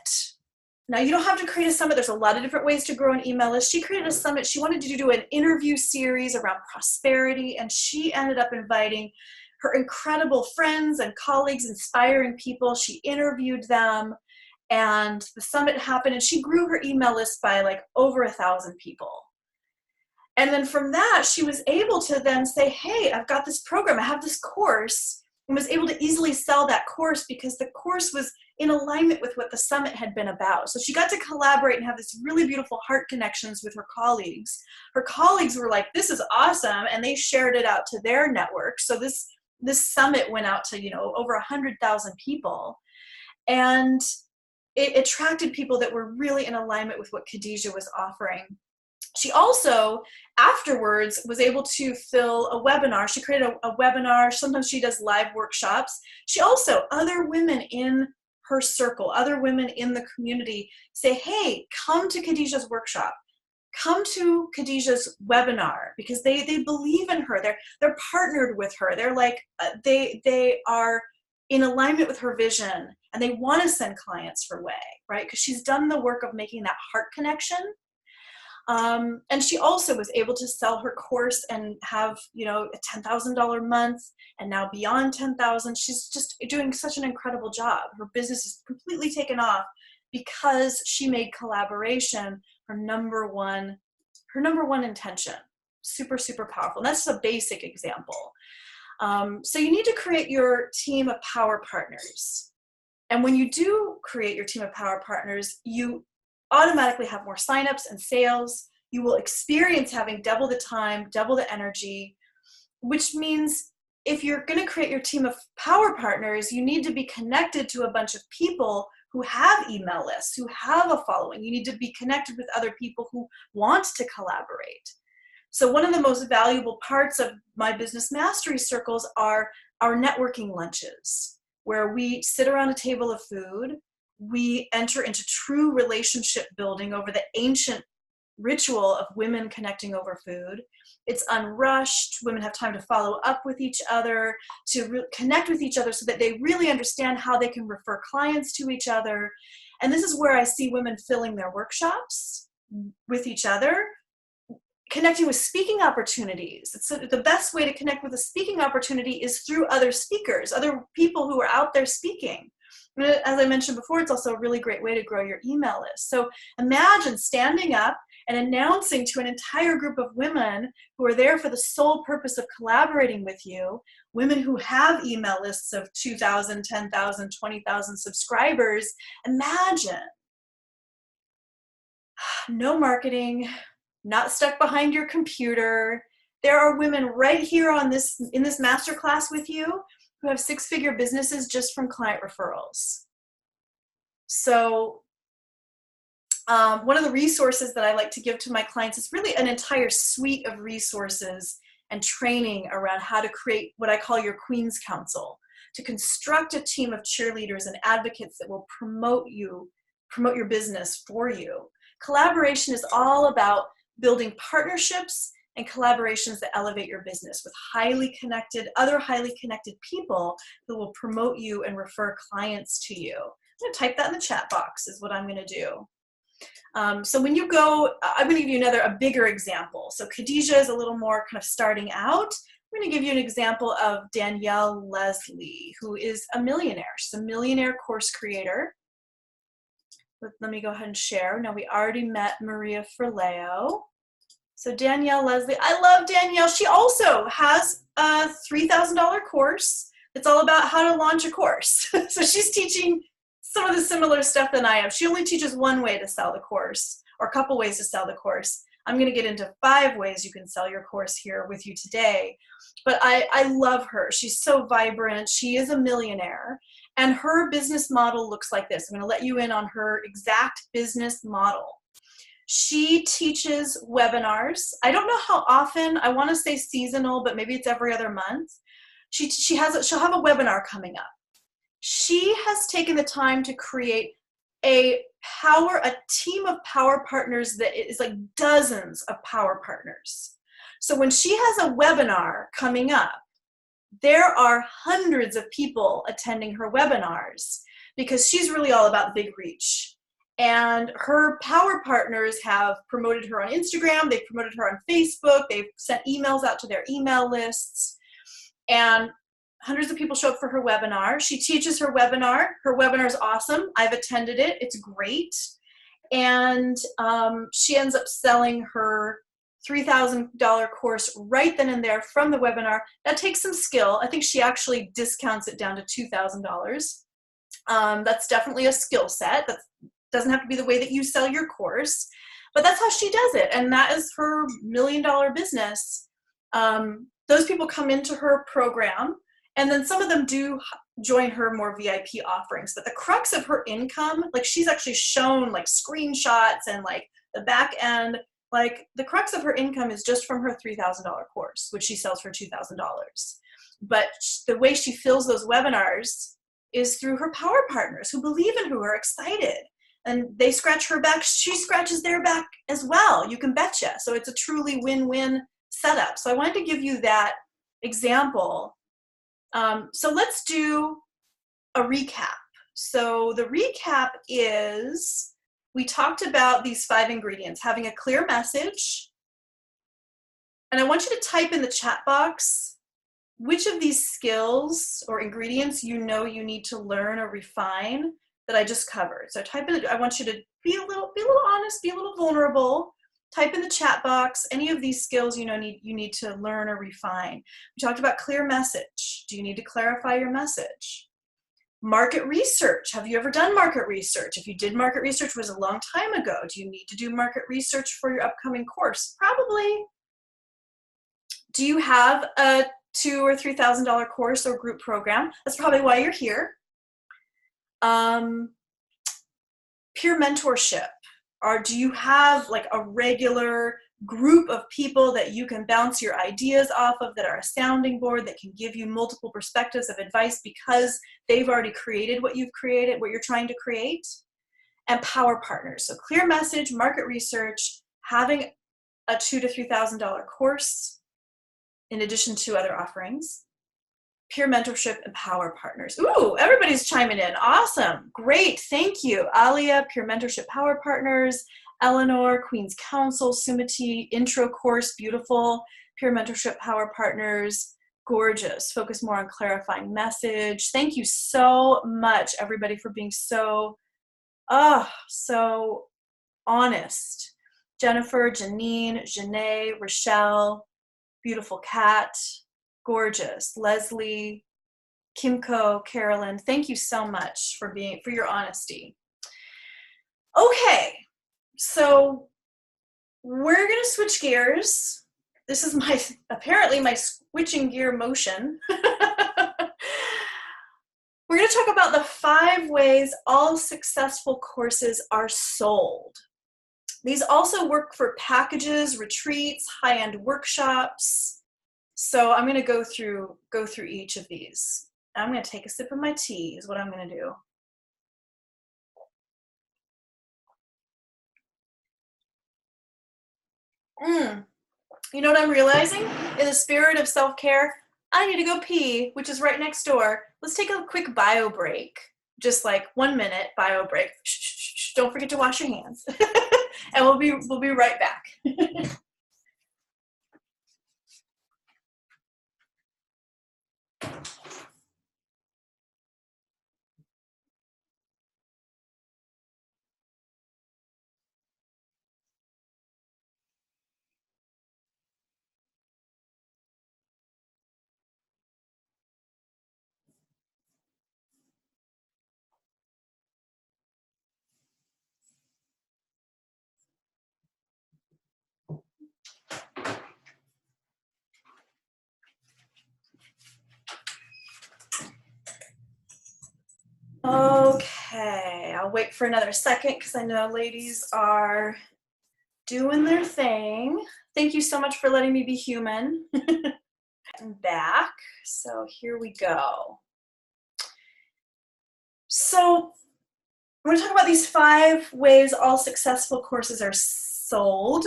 Now, you don't have to create a summit. There's a lot of different ways to grow an email list. She created a summit. She wanted to do an interview series around prosperity, and she ended up inviting her incredible friends and colleagues, inspiring people. She interviewed them, and the summit happened, and she grew her email list by like over 1,000 people. And then from that, she was able to then say, hey, I've got this program, I have this course, and was able to easily sell that course because the course was in alignment with what the summit had been about. So she got to collaborate and have this really beautiful heart connections with her colleagues. Her colleagues were like, this is awesome, and they shared it out to their network. So this summit went out to, over 100,000 people. And it attracted people that were really in alignment with what Khadijah was offering. She also, afterwards, was able to fill a webinar. She created a webinar. Sometimes she does live workshops. She also, other women in her circle, other women in the community say, hey, come to Khadijah's workshop. Come to Khadijah's webinar, because they believe in her. They're partnered with her. They're like, they are in alignment with her vision, and they want to send clients her way, right? Because she's done the work of making that heart connection. And she also was able to sell her course and have, a $10,000 month, and now beyond 10,000. She's just doing such an incredible job. Her business is completely taken off because she made collaboration her number one intention. Super, super powerful. And that's just a basic example. So you need to create your team of power partners. And when you do create your team of power partners, you automatically have more signups and sales. You will experience having double the time, double the energy, which means if you're going to create your team of power partners, you need to be connected to a bunch of people who have email lists, who have a following. You need to be connected with other people who want to collaborate. So one of the most valuable parts of my business mastery circles are our networking lunches, where we sit around a table of food. We enter into true relationship building over the ancient ritual of women connecting over food. It's unrushed. Women have time to follow up with each other, to connect with each other so that they really understand how they can refer clients to each other. And this is where I see women filling their workshops with each other, connecting with speaking opportunities. The best way to connect with a speaking opportunity is through other speakers, other people who are out there speaking. As I mentioned before, it's also a really great way to grow your email list. So imagine standing up and announcing to an entire group of women who are there for the sole purpose of collaborating with you, women who have email lists of 2,000, 10,000, 20,000 subscribers. Imagine. No marketing, not stuck behind your computer. There are women right here in this masterclass with you who have six-figure businesses just from client referrals. So one of the resources that I like to give to my clients is really an entire suite of resources and training around how to create what I call your Queen's Council, to construct a team of cheerleaders and advocates that will promote your business for you. Collaboration is all about building partnerships and collaborations that elevate your business with other highly connected people who will promote you and refer clients to you. I'm going to type that in the chat box is what I'm going to do. So when you go, I'm going to give you a bigger example. So Khadijah is a little more kind of starting out. I'm going to give you an example of Danielle Leslie, who is a millionaire. She's a millionaire course creator. Let me go ahead and share. Now, we already met Maria Ferleo. So Danielle Leslie, I love Danielle. She also has a $3,000 course. It's all about how to launch a course. So she's teaching some of the similar stuff than I am. She only teaches one way to sell the course, or a couple ways to sell the course. I'm going to get into 5 ways you can sell your course here with you today. But I love her. She's so vibrant. She is a millionaire. And her business model looks like this. I'm going to let you in on her exact business model. She teaches webinars. I don't know how often. I want to say seasonal, but maybe it's every other month. She'll have a webinar coming up. She has taken the time to create a team of power partners that is like dozens of power partners. So when she has a webinar coming up, there are hundreds of people attending her webinars because she's really all about big reach. And her power partners have promoted her on Instagram, they've promoted her on Facebook, they've sent emails out to their email lists, and hundreds of people show up for her webinar. She teaches her webinar. Her webinar is awesome. I've attended it. It's great. And she ends up selling her $3,000 course right then and there from the webinar. That takes some skill. I think she actually discounts it down to $2,000. That's definitely a skill set. That doesn't have to be the way that you sell your course, but that's how she does it. And that is her $1 million business. Those people come into her program, and then some of them do join her more VIP offerings. But the crux of her income, like she's actually shown like screenshots and like the back end, like the crux of her income is just from her $3,000 course, which she sells for $2,000. But the way she fills those webinars is through her power partners who believe in her, who are excited. And they scratch her back, she scratches their back as well, you can betcha. So it's a truly win-win setup. So I wanted to give you that example. So let's do a recap. So the recap is, we talked about these 5 ingredients: having a clear message. And I want you to type in the chat box which of these skills or ingredients you know you need to learn or refine that I just covered. So type in, I want you to be a little honest, be a little vulnerable. Type in the chat box any of these skills you know you need to learn or refine. We talked about clear message. Do you need to clarify your message? Market research. Have you ever done market research? If you did market research, it was a long time ago. Do you need to do market research for your upcoming course? Probably. Do you have a $2,000 or $3,000 course or group program? That's probably why you're here. Peer mentorship. Or do you have like a regular group of people that you can bounce your ideas off of, that are a sounding board, that can give you multiple perspectives of advice because they've already created what you've created, what you're trying to create? And power partners. So clear message, market research, having a $2,000 to $3,000 course in addition to other offerings, peer mentorship, and power partners. Ooh, everybody's chiming in. Awesome. Great. Thank you. Alia, peer mentorship, power partners. Eleanor, Queen's Counsel. Sumati, intro course, beautiful. Peer mentorship, power partners. Gorgeous. Focus more on clarifying message. Thank you so much, everybody, for being so honest. Jennifer, Janine, Janae, Rochelle, beautiful cat, gorgeous. Leslie, Kimco, Carolyn, thank you so much for your honesty. Okay, so we're gonna switch gears. This is apparently my switching gear motion. We're gonna talk about the 5 ways all successful courses are sold. These also work for packages, retreats, high-end workshops. So I'm going to go through each of these. I'm going to take a sip of my tea is what I'm going to do. You know what I'm realizing? In the spirit of self-care, I need to go pee, which is right next door. Let's take a quick bio break. Just like 1 minute bio break. Shh, don't forget to wash your hands. And we'll be right back. Okay, I'll wait for another second because I know ladies are doing their thing. Thank you so much for letting me be human. I'm back, so here we go. So I'm going to talk about these 5 ways all successful courses are sold.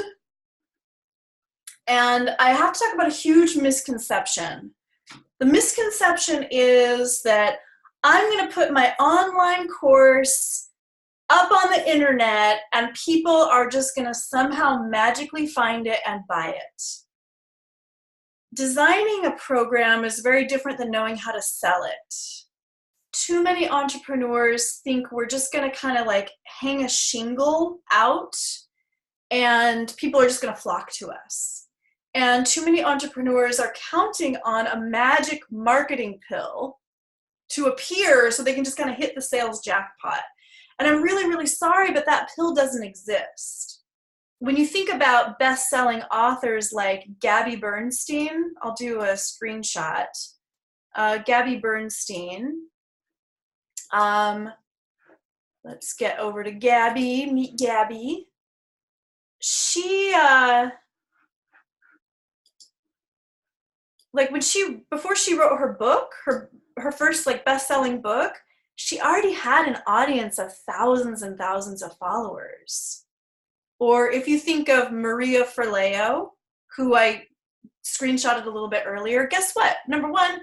And I have to talk about a huge misconception. The misconception is that I'm going to put my online course up on the internet and people are just going to somehow magically find it and buy it. Designing a program is very different than knowing how to sell it. Too many entrepreneurs think we're just going to kind of like hang a shingle out and people are just going to flock to us. And too many entrepreneurs are counting on a magic marketing pill to appear so they can just kind of hit the sales jackpot. And I'm really, really sorry, but that pill doesn't exist. When you think about best-selling authors like Gabby Bernstein, I'll do a screenshot. Gabby Bernstein. Let's get over to Gabby. Meet Gabby. She, like before she wrote her book, her first like best-selling book, she already had an audience of thousands and thousands of followers. Or if you think of Maria Forleo, who I screenshotted a little bit earlier, guess what? Number 1,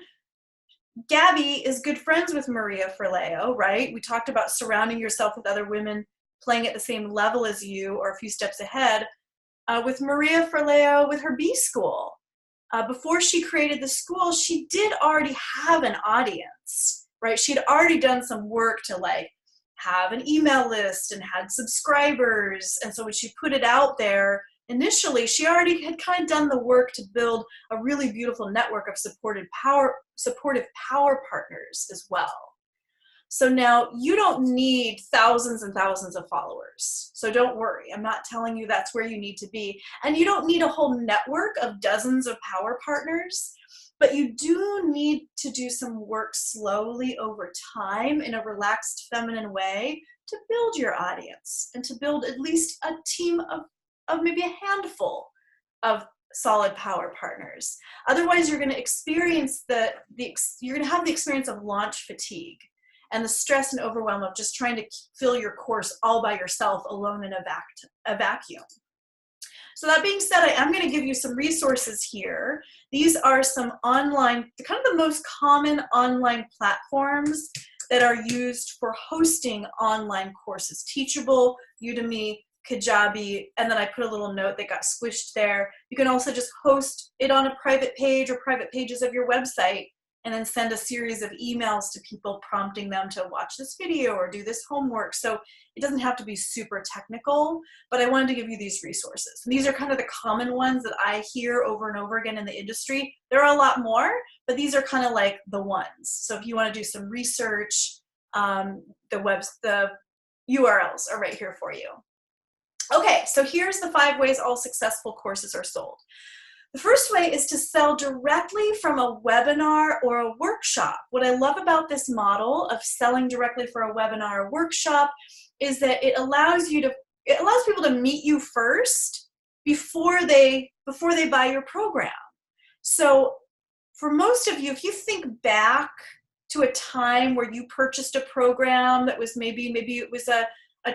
Gabby is good friends with Maria Forleo, right? We talked about surrounding yourself with other women playing at the same level as you or a few steps ahead. With Maria Forleo, with her B-School. Before she created the school, she did already have an audience, right? She'd already done some work to like have an email list and had subscribers. And so when she put it out there, initially, she already had kind of done the work to build a really beautiful network of supportive power partners as well. So now you don't need thousands and thousands of followers. So don't worry, I'm not telling you that's where you need to be. And you don't need a whole network of dozens of power partners, but you do need to do some work slowly over time in a relaxed, feminine way to build your audience and to build at least a team of maybe a handful of solid power partners. Otherwise, you're going to experience you're going to have the experience of launch fatigue and the stress and overwhelm of just trying to fill your course all by yourself, alone in a vacuum. So that being said, I am going to give you some resources here. These are some online, kind of the most common online platforms that are used for hosting online courses. Teachable, Udemy, Kajabi, and then I put a little note that got squished there. You can also just host it on a private page or private pages of your website and then send a series of emails to people prompting them to watch this video or do this homework. So it doesn't have to be super technical, but I wanted to give you these resources. And these are kind of the common ones that I hear over and over again in the industry. There are a lot more, but these are kind of like the ones. So if you want to do some research, the URLs are right here for you. Okay, so here's the 5 ways all successful courses are sold. The first way is to sell directly from a webinar or a workshop. What I love about this model of selling directly for a webinar or workshop is that it allows people to meet you first before they buy your program. So for most of you, if you think back to a time where you purchased a program that was maybe it was a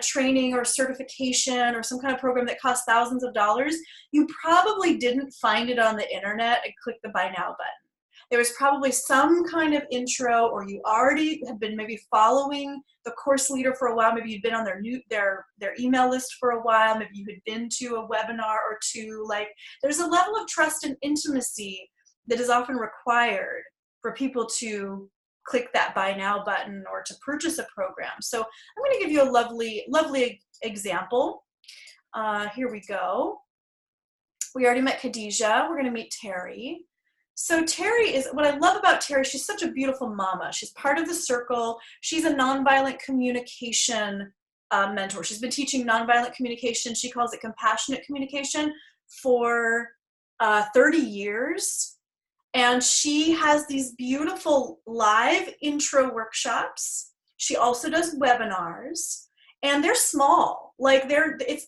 training or certification or some kind of program that cost thousands of dollars, you probably didn't find it on the internet and click the buy now button. There was probably some kind of intro, or you already have been maybe following the course leader for a while. Maybe you'd been on their email list for a while. Maybe you had been to a webinar or two. Like, there's a level of trust and intimacy that is often required for people to click that buy now button or to purchase a program. So I'm going to give you a lovely example. Here we go. We already met Khadijah. We're going to meet Terry. So Terry is, what I love about Terry, she's such a beautiful mama. She's part of the circle. She's a nonviolent communication mentor. She's been teaching nonviolent communication. She calls it compassionate communication for 30 years. And she has these beautiful live intro workshops. She also does webinars, and they're small. Like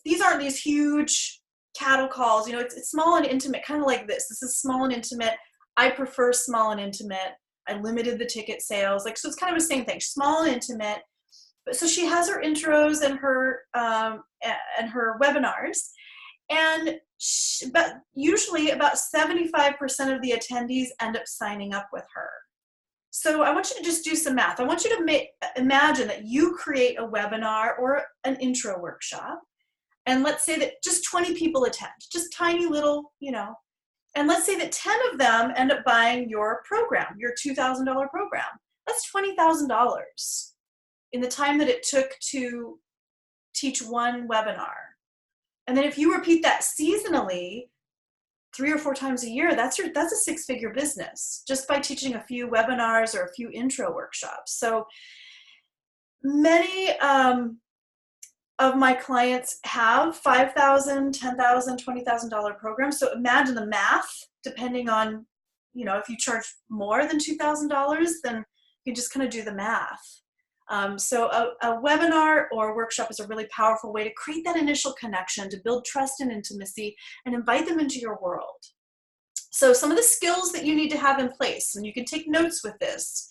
these aren't these huge cattle calls. You know, it's small and intimate, kind of like this. This is small and intimate. I prefer small and intimate. I limited the ticket sales. Like, so it's kind of the same thing, small and intimate. But so she has her intros and her webinars, and but usually about 75% of the attendees end up signing up with her. So I want you to just do some math. I want you to imagine that you create a webinar or an intro workshop, and let's say that just 20 people attend, just tiny little, you know, and let's say that 10 of them end up buying your program, your $2,000 program. That's $20,000 in the time that it took to teach one webinar. And then if you repeat that seasonally, 3 or 4 times a year, that's a 6-figure business just by teaching a few webinars or a few intro workshops. So many of my clients have $5,000, $10,000, $20,000 programs. So imagine the math, depending on, you know, if you charge more than $2,000, then you just kind of do the math. So a webinar or a workshop is a really powerful way to create that initial connection, to build trust and intimacy, and invite them into your world. So some of the skills that you need to have in place, and you can take notes with this.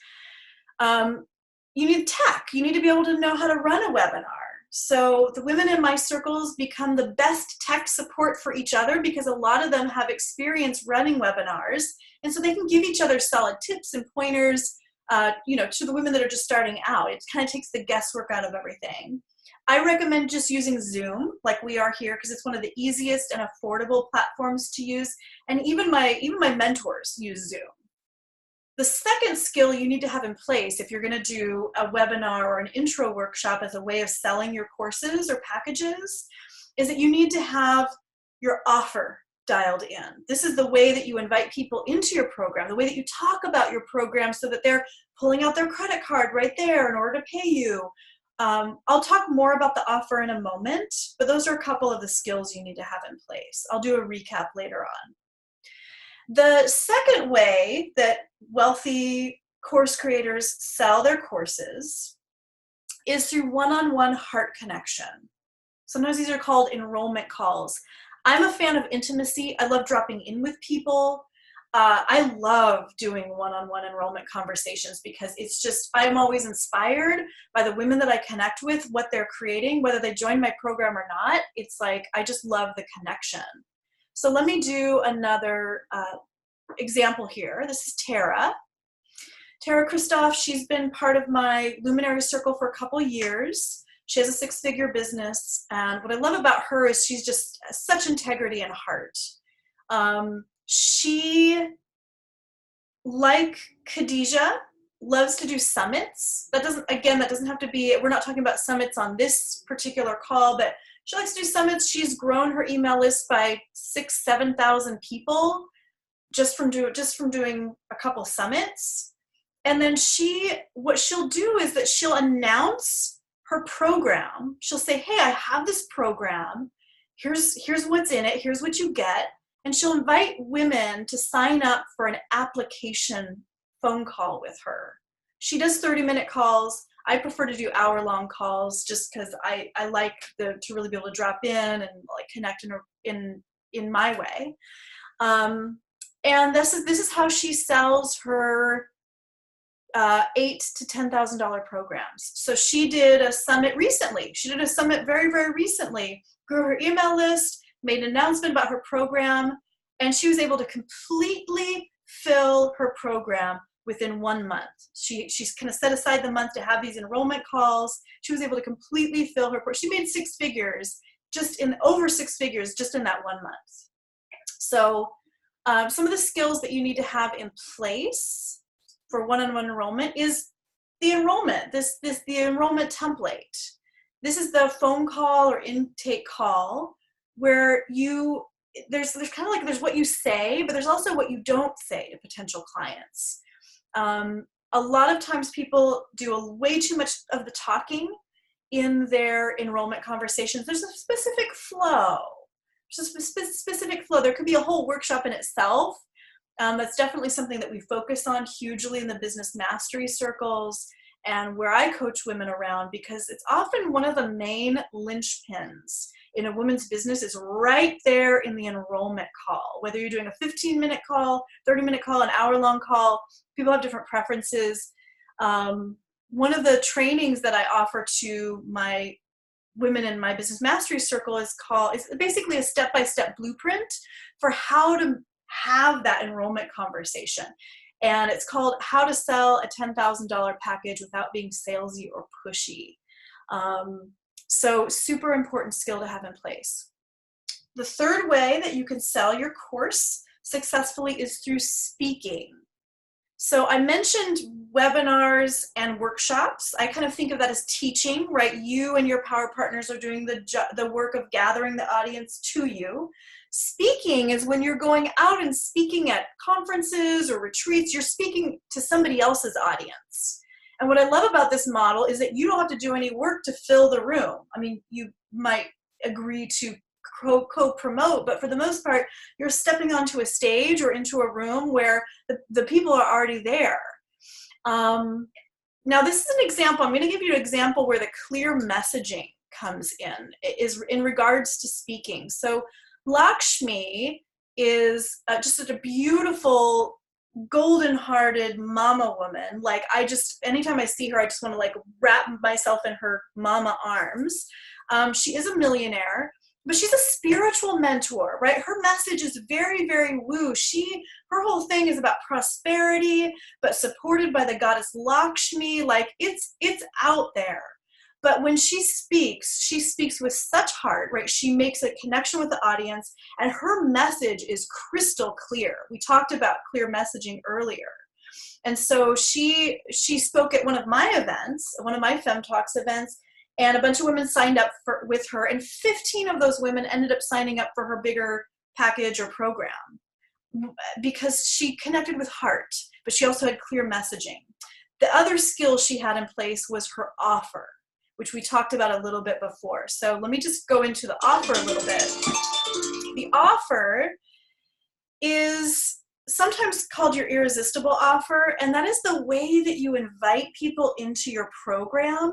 You need tech. You need to be able to know how to run a webinar. So the women in my circles become the best tech support for each other because a lot of them have experience running webinars, and so they can give each other solid tips and pointers, you know, to the women that are just starting out. It kind of takes the guesswork out of everything. I recommend just using Zoom like we are here because it's one of the easiest and affordable platforms to use. And even my mentors use Zoom. The second skill you need to have in place if you're going to do a webinar or an intro workshop as a way of selling your courses or packages is that you need to have your offer dialed in. This is the way that you invite people into your program, the way that you talk about your program so that they're pulling out their credit card right there in order to pay you. I'll talk more about the offer in a moment, but those are a couple of the skills you need to have in place. I'll do a recap later on. The second way that wealthy course creators sell their courses is through one-on-one heart connection. Sometimes these are called enrollment calls. I'm a fan of intimacy. I love dropping in with people. I love doing one-on-one enrollment conversations because it's just, I'm always inspired by the women that I connect with, what they're creating, whether they join my program or not. It's like, I just love the connection. So let me do another example here. This is Tara. Tara Christoph, she's been part of my Luminary Circle for a couple years. She has a 6-figure business, and what I love about her is she's just such integrity and heart. She, like Khadijah, loves to do summits. That doesn't have to be, we're not talking about summits on this particular call, but she likes to do summits. She's grown her email list by 6,000-7,000 people just from doing a couple summits. And then what she'll do is that she'll announce her program. She'll say, hey, I have this program. Here's what's in it. Here's what you get. And she'll invite women to sign up for an application phone call with her. She does 30-minute calls. I prefer to do hour-long calls just because I like to really be able to drop in and like connect in my way. And this is how she sells her $8,000 to $10,000 programs. So she did a summit recently. She did a summit very, very recently, grew her email list, made an announcement about her program, and she was able to completely fill her program within 1 month. She's kind of set aside the month to have these enrollment calls. She was able to completely fill her program. She made 6 figures, over 6 figures just in that 1 month. So some of the skills that you need to have in place for one-on-one enrollment is the enrollment, the enrollment template. This is the phone call or intake call where there's kind of like, there's what you say, but there's also what you don't say to potential clients. A lot of times people do way too much of the talking in their enrollment conversations. There's a specific flow. There could be a whole workshop in itself. That's definitely something that we focus on hugely in the business mastery circles. and where I coach women around, because it's often one of the main linchpins in a woman's business is right there in the enrollment call. Whether you're doing a 15-minute call, 30-minute call, an hour-long call, people have different preferences. One of the trainings that I offer to my women in my business mastery circle is basically a step-by-step blueprint for how to have that enrollment conversation. And it's called How to Sell a $10,000 Package Without Being Salesy or Pushy. So super important skill to have in place. The third way that you can sell your course successfully is through speaking. So I mentioned webinars and workshops. I kind of think of that as teaching, right? You and your power partners are doing the work of gathering the audience to you. Speaking is when you're going out and speaking at conferences or retreats, you're speaking to somebody else's audience. And what I love about this model is that you don't have to do any work to fill the room. I mean, you might agree to co-promote, but for the most part, you're stepping onto a stage or into a room where the people are already there. Now, this is an example. I'm going to give you an example where the clear messaging comes in, is in regards to speaking. So Lakshmi is just such a beautiful, golden-hearted mama woman. Like, anytime I see her, I just want to like wrap myself in her mama arms. She is a millionaire, but she's a spiritual mentor, right? Her message is very, very woo. Her whole thing is about prosperity, but supported by the goddess Lakshmi. Like, it's out there. But when she speaks with such heart, right? She makes a connection with the audience, and her message is crystal clear. We talked about clear messaging earlier. And so she spoke at one of my events, one of my Femme Talks events, and a bunch of women signed up with her, and 15 of those women ended up signing up for her bigger package or program because she connected with heart, but she also had clear messaging. The other skill she had in place was her offer, which we talked about a little bit before. So let me just go into the offer a little bit. The offer is sometimes called your irresistible offer, and that is the way that you invite people into your program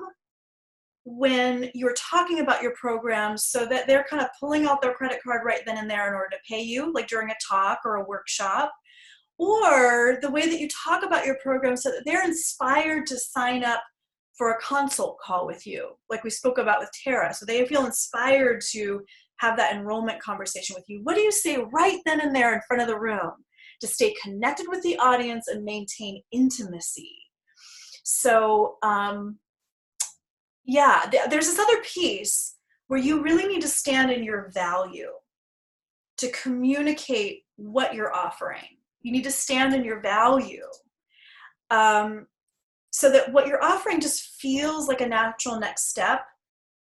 when you're talking about your program, so that they're kind of pulling out their credit card right then and there in order to pay you, like during a talk or a workshop, or the way that you talk about your program so that they're inspired to sign up for a consult call with you, like we spoke about with Tara. So they feel inspired to have that enrollment conversation with you. What do you say right then and there in front of the room to stay connected with the audience and maintain intimacy? So yeah, there's this other piece where you really need to stand in your value to communicate what you're offering. You need to stand in your value so that what you're offering just feels like a natural next step,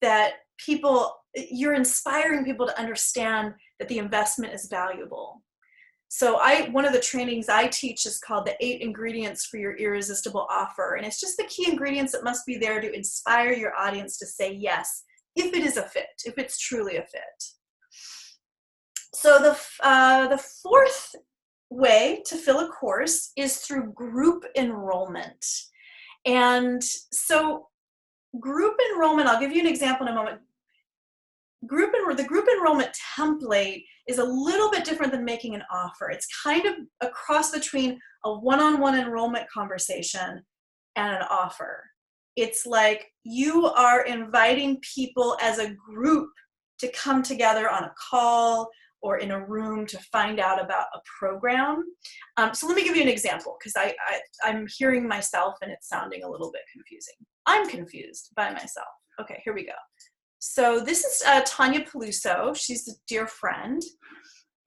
that you're inspiring people to understand that the investment is valuable. So one of the trainings I teach is called the 8 ingredients for your irresistible offer. And it's just the key ingredients that must be there to inspire your audience to say yes, if it is a fit, if it's truly a fit. So the fourth way to fill a course is through group enrollment. And so group enrollment, I'll give you an example in a moment. The group enrollment template is a little bit different than making an offer. It's kind of a cross between a one-on-one enrollment conversation and an offer. It's like you are inviting people as a group to come together on a call or in a room to find out about a program. So let me give you an example, because I'm hearing myself and it's sounding a little bit confusing. I'm confused by myself. Okay, here we go. So this is Tanya Peluso. She's a dear friend.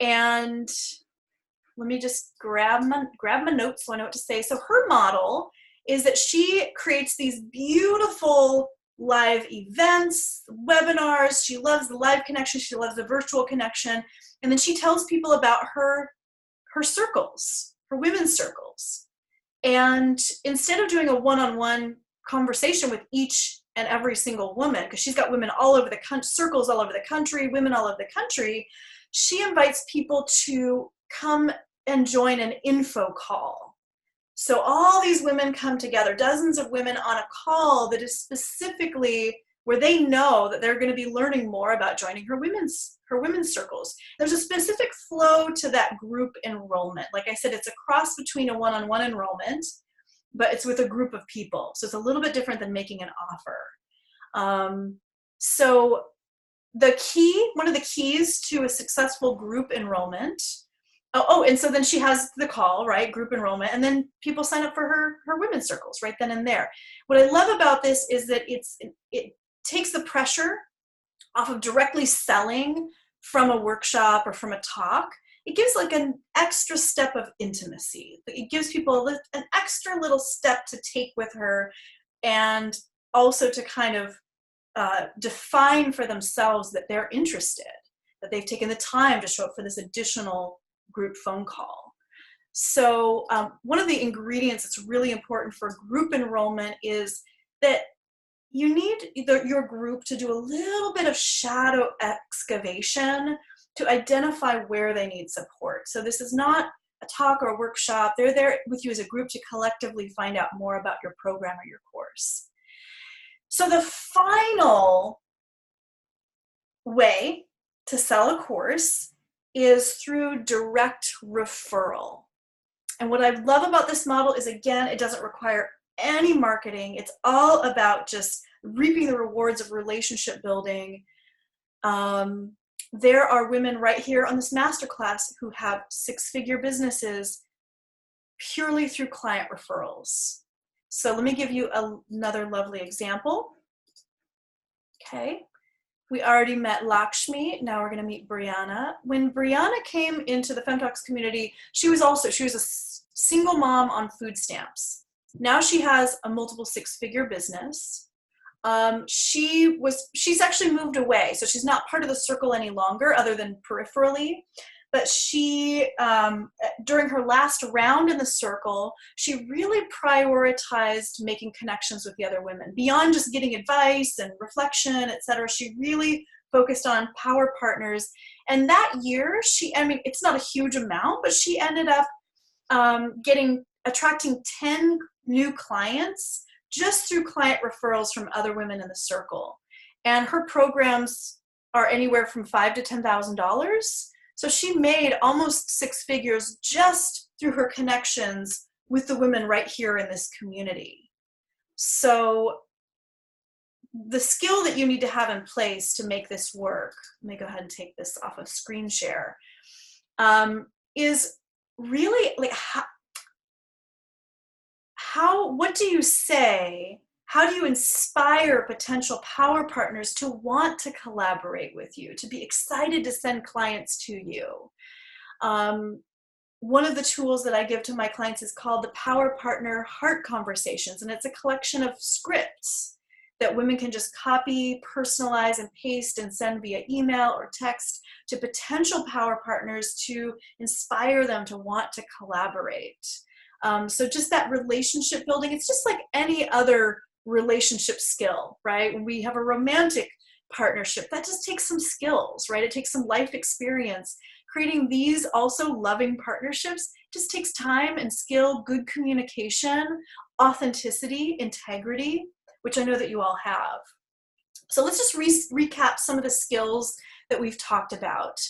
And let me just grab my notes so I know what to say. So her model is that she creates these beautiful live events, webinars. She loves the live connection. She loves the virtual connection. And then she tells people about her circles, her women's circles. And instead of doing a one-on-one conversation with each and every single woman, because she's got women all over the country, circles all over the country, women all over the country, she invites people to come and join an info call. So all these women come together, dozens of women on a call that is specifically where they know that they're going to be learning more about joining her women's circles. There's a specific flow to that group enrollment. Like I said, it's a cross between a one-on-one enrollment, but it's with a group of people. So it's a little bit different than making an offer. So one of the keys to a successful group enrollment, and so then she has the call, right, group enrollment, and then people sign up for her women's circles right then and there. What I love about this is that it takes the pressure off of directly selling from a workshop or from a talk. It gives like an extra step of intimacy. It gives people an extra little step to take with her, and also to kind of define for themselves that they're interested, that they've taken the time to show up for this additional group phone call. So one of the ingredients that's really important for group enrollment is that you need your group to do a little bit of shadow excavation to identify where they need support. So this is not a talk or a workshop. They're there with you as a group to collectively find out more about your program or your course. So the final way to sell a course is through direct referral. And what I love about this model is, again, it doesn't require any marketing. It's all about just reaping the rewards of relationship building. There are women right here on this masterclass who have six-figure businesses purely through client referrals. So let me give you another lovely example. Okay. We already met Lakshmi. Now we're going to meet Brianna. When Brianna came into the FemTalks community, she was a single mom on food stamps. Now she has a multiple six-figure business. She's actually moved away, so she's not part of the circle any longer, other than peripherally. But she, during her last round in the circle, she really prioritized making connections with the other women. Beyond just getting advice and reflection, etc., she really focused on power partners. And that year, it's not a huge amount, but she ended up attracting 10 new clients just through client referrals from other women in the circle. And her programs are anywhere from $5,000 to $10,000. So she made almost six figures just through her connections with the women right here in this community. So the skill that you need to have in place to make this work, let me go ahead and take this off of screen share, is really like what do you say? How do you inspire potential power partners to want to collaborate with you, to be excited to send clients to you? One of the tools that I give to my clients is called the Power Partner Heart Conversations, and it's a collection of scripts that women can just copy, personalize, and paste and send via email or text to potential power partners to inspire them to want to collaborate. So just that relationship building, it's just like any other relationship skill, right? When we have a romantic partnership, that just takes some skills, right? It takes some life experience. Creating these also loving partnerships just takes time and skill, good communication, authenticity, integrity, which I know that you all have. So let's just recap some of the skills that we've talked about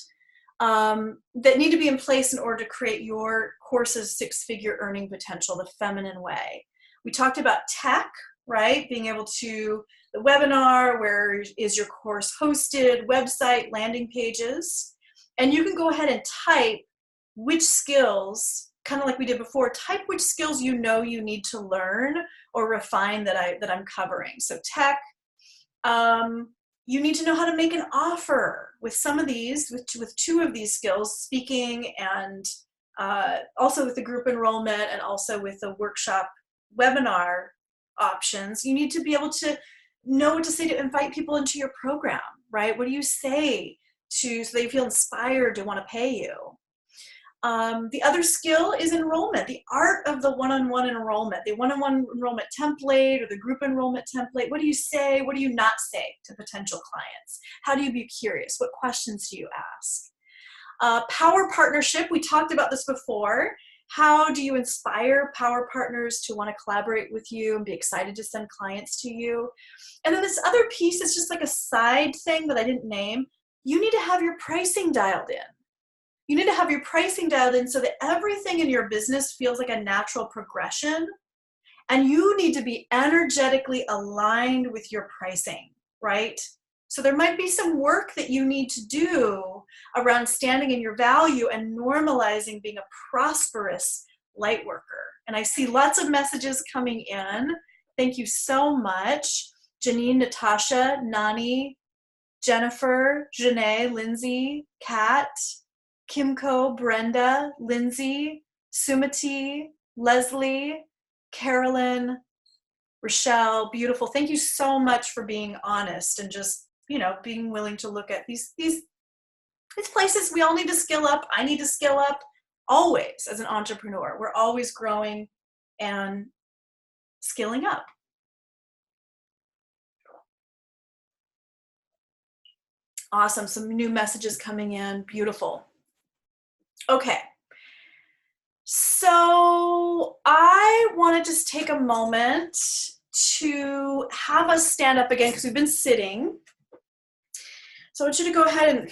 that need to be in place in order to create your course's six-figure earning potential the feminine way. We talked about tech, right? Being able to, the webinar, where is your course hosted, website, landing pages. And you can go ahead and type which skills, kind of like we did before, type which skills you know you need to learn or refine that I'm covering. So tech, you need to know how to make an offer with some of these, with two of these skills, speaking and also with the group enrollment and also with the workshop webinar options. You need to be able to know what to say to invite people into your program, right? What do you say so they feel inspired to want to pay you? The other skill is enrollment, the art of the one-on-one enrollment, the one-on-one enrollment template or the group enrollment template. What do you say? What do you not say to potential clients? How do you be curious? What questions do you ask? Power partnership, we talked about this before. How do you inspire power partners to want to collaborate with you and be excited to send clients to you? And then this other piece is just like a side thing that I didn't name. You need to have your pricing dialed in. You need to have your pricing dialed in so that everything in your business feels like a natural progression. And you need to be energetically aligned with your pricing, right? So there might be some work that you need to do around standing in your value and normalizing being a prosperous light worker. And I see lots of messages coming in. Thank you so much. Janine, Natasha, Nani, Jennifer, Janae, Lindsay, Kat, Kimco, Brenda, Lindsay, Sumati, Leslie, Carolyn, Rochelle, beautiful. Thank you so much for being honest and just, being willing to look at these places. We all need to skill up. I need to skill up always as an entrepreneur. We're always growing and skilling up. Awesome. Some new messages coming in. Beautiful. Okay. So I want to just take a moment to have us stand up again because we've been sitting. So I want you to go ahead and,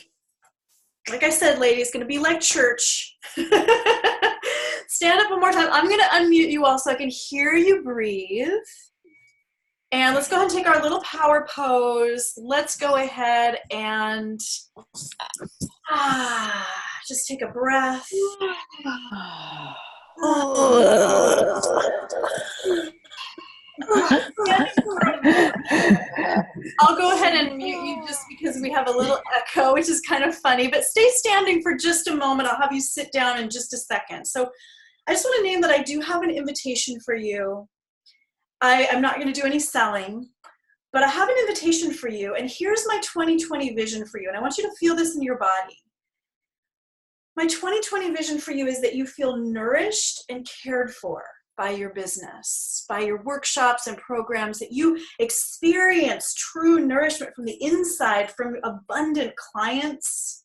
like I said, ladies, it's going to be like church. Stand up one more time. I'm going to unmute you all so I can hear you breathe. And let's go ahead and take our little power pose. Let's go ahead and just take a breath. I'll go ahead and mute you just because we have a little echo, which is kind of funny, but stay standing for just a moment. I'll have you sit down in just a second. So I just want to name that I do have an invitation for you. I'm not going to do any selling, but I have an invitation for you. And here's my 2020 vision for you. And I want you to feel this in your body. My 2020 vision for you is that you feel nourished and cared for by your business, by your workshops and programs, that you experience true nourishment from the inside, from abundant clients,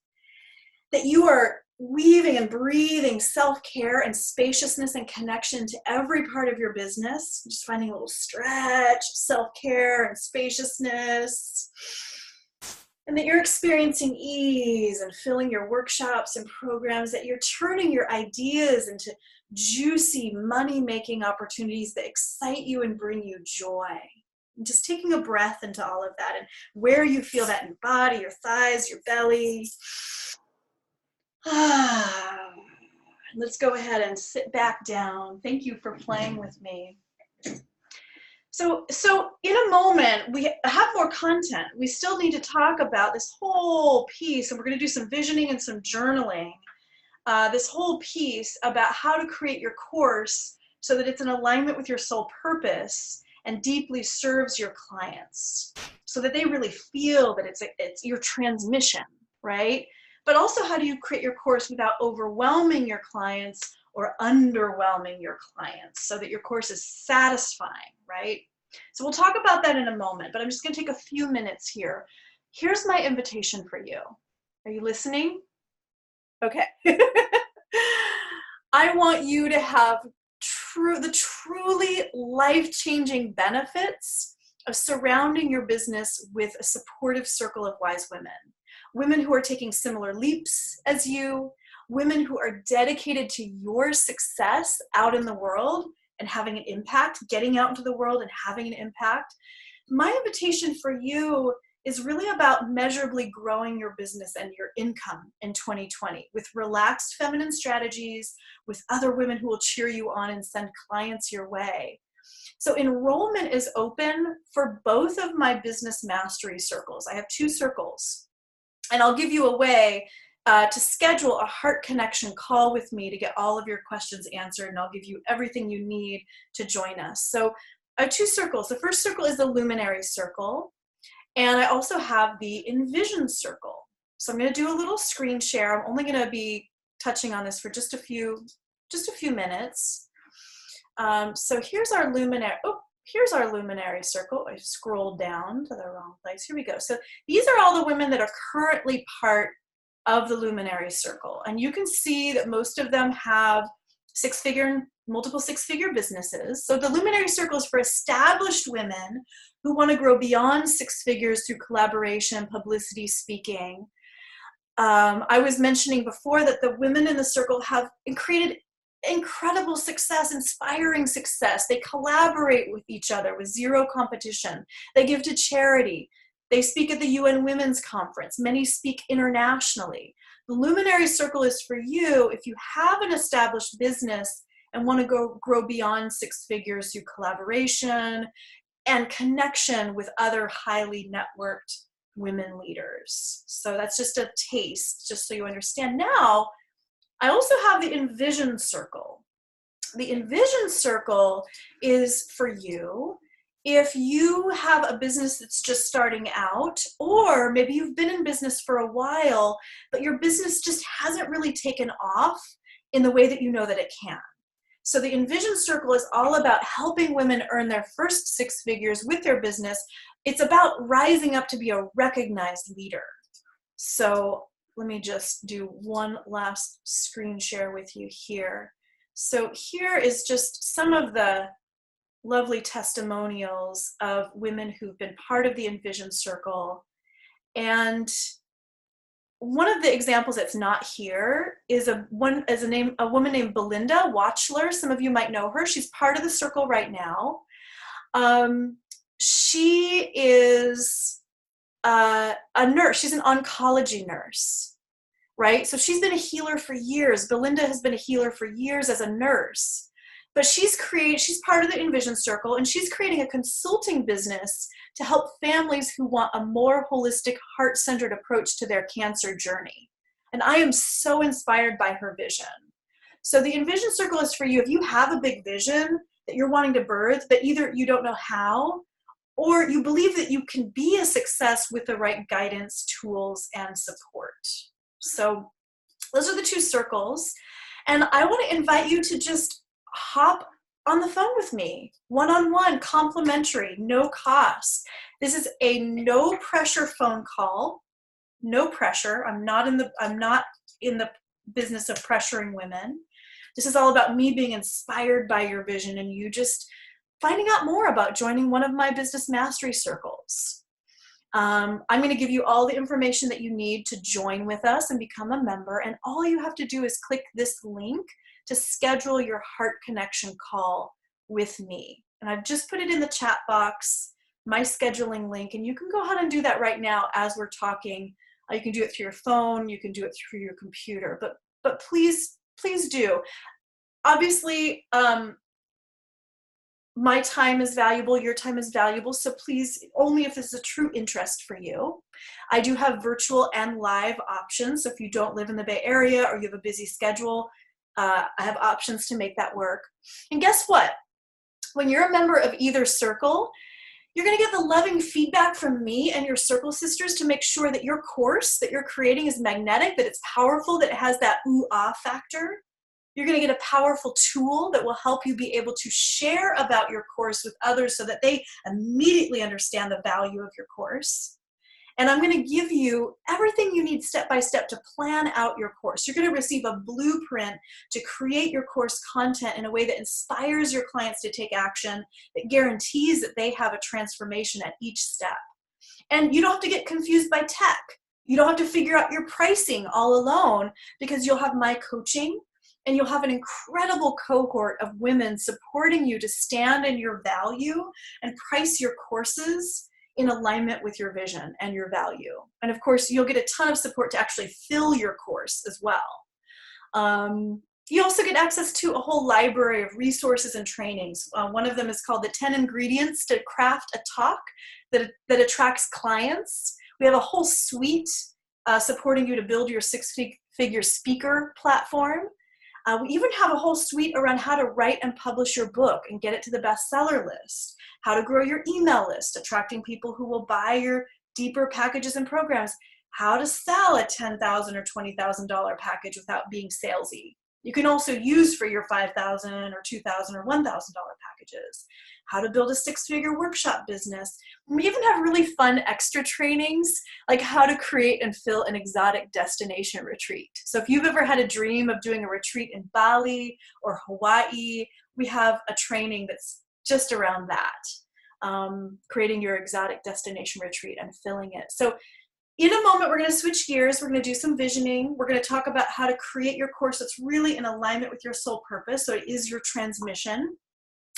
that you are weaving and breathing self-care and spaciousness and connection to every part of your business, just finding a little stretch, self-care and spaciousness, and that you're experiencing ease and filling your workshops and programs, that you're turning your ideas into juicy money-making opportunities that excite you and bring you joy. And just taking a breath into all of that and where you feel that in your body, your thighs, your belly. Let's go ahead and sit back down. Thank you for playing with me. So in a moment, we have more content. We still need to talk about this whole piece, and we're going to do some visioning and some journaling. This whole piece about how to create your course so that it's in alignment with your soul purpose and deeply serves your clients, so that they really feel that it's your transmission, right? But also, how do you create your course without overwhelming your clients or underwhelming your clients, so that your course is satisfying, right? So we'll talk about that in a moment, but I'm just going to take a few minutes here. Here's my invitation for you. Are you listening? Okay. I want you to have the truly life-changing benefits of surrounding your business with a supportive circle of wise women. Women who are taking similar leaps as you, women who are dedicated to your success out in the world and having an impact, getting out into the world and having an impact. My invitation for you is really about measurably growing your business and your income in 2020 with relaxed feminine strategies, with other women who will cheer you on and send clients your way. So enrollment is open for both of my business mastery circles. I have 2 circles, and I'll give you a way to schedule a heart connection call with me to get all of your questions answered, and I'll give you everything you need to join us. So I have 2 circles. The first circle is the Luminary Circle, and I also have the Envision Circle. So I'm going to do a little screen share. I'm only going to be touching on this for just a few minutes. So here's our Luminary. Oh, here's our Luminary Circle. I scrolled down to the wrong place. Here we go. So these are all the women that are currently part of the Luminary Circle. And you can see that most of them have multiple six-figure businesses. So the Luminary Circle is for established women who want to grow beyond six figures through collaboration, publicity, speaking. I was mentioning before that the women in the circle have created incredible success, inspiring success. They collaborate with each other with zero competition. They give to charity. They speak at the UN Women's Conference. Many speak internationally. The Luminary Circle is for you if you have an established business and want to grow beyond six figures through collaboration and connection with other highly networked women leaders. So that's just a taste, just so you understand. Now, I also have the Envision Circle. The Envision Circle is for you if you have a business that's just starting out, or maybe you've been in business for a while, but your business just hasn't really taken off in the way that you know that it can. So the Envision Circle is all about helping women earn their first six figures with their business. It's about rising up to be a recognized leader. So let me just do one last screen share with you here. So here is just some of the lovely testimonials of women who've been part of the Envision Circle. And one of the examples that's not here is a woman named Belinda Watchler. Some of you might know her. She's part of the circle right now. She is a nurse. She's an oncology nurse, right? So she's been a healer for years. Belinda has been a healer for years as a nurse. But she's part of the Envision Circle, and she's creating a consulting business to help families who want a more holistic, heart-centered approach to their cancer journey. And I am so inspired by her vision. So the Envision Circle is for you if you have a big vision that you're wanting to birth, but either you don't know how, or you believe that you can be a success with the right guidance, tools, and support. So those are the two circles. And I want to invite you to just hop on the phone with me, one-on-one, complimentary, no cost. This is a no pressure phone call, no pressure. I'm not in the business of pressuring women. This is all about me being inspired by your vision and you just finding out more about joining one of my business mastery circles. I'm going to give you all the information that you need to join with us and become a member. And all you have to do is click this link to schedule your heart connection call with me. And I've just put it in the chat box, my scheduling link, and you can go ahead and do that right now as we're talking. You can do it through your phone, you can do it through your computer, but please do. Obviously, my time is valuable, your time is valuable, so please, only if this is a true interest for you. I do have virtual and live options, so if you don't live in the Bay Area or you have a busy schedule, I have options to make that work. And guess what? When you're a member of either circle, you're going to get the loving feedback from me and your circle sisters to make sure that your course that you're creating is magnetic, that it's powerful, that it has that ooh-ah factor. You're going to get a powerful tool that will help you be able to share about your course with others so that they immediately understand the value of your course. And I'm going to give you everything you need step by step to plan out your course. You're going to receive a blueprint to create your course content in a way that inspires your clients to take action, that guarantees that they have a transformation at each step. And you don't have to get confused by tech. You don't have to figure out your pricing all alone because you'll have my coaching and you'll have an incredible cohort of women supporting you to stand in your value and price your courses in alignment with your vision and your value. And of course, you'll get a ton of support to actually fill your course as well. You also get access to a whole library of resources and trainings. One of them is called the 10 Ingredients to Craft a Talk that attracts clients. We have a whole suite supporting you to build your six-figure speaker platform. We even have a whole suite around how to write and publish your book and get it to the bestseller list, how to grow your email list, attracting people who will buy your deeper packages and programs, how to sell a $10,000 or $20,000 package without being salesy, you can also use for your $5,000 or $2,000 or $1,000 packages. How to build a six-figure workshop business. We even have really fun extra trainings, like how to create and fill an exotic destination retreat. So if you've ever had a dream of doing a retreat in Bali or Hawaii, we have a training that's just around that, creating your exotic destination retreat and filling it. So in a moment, we're going to switch gears. We're going to do some visioning. We're going to talk about how to create your course that's really in alignment with your soul purpose. So it is your transmission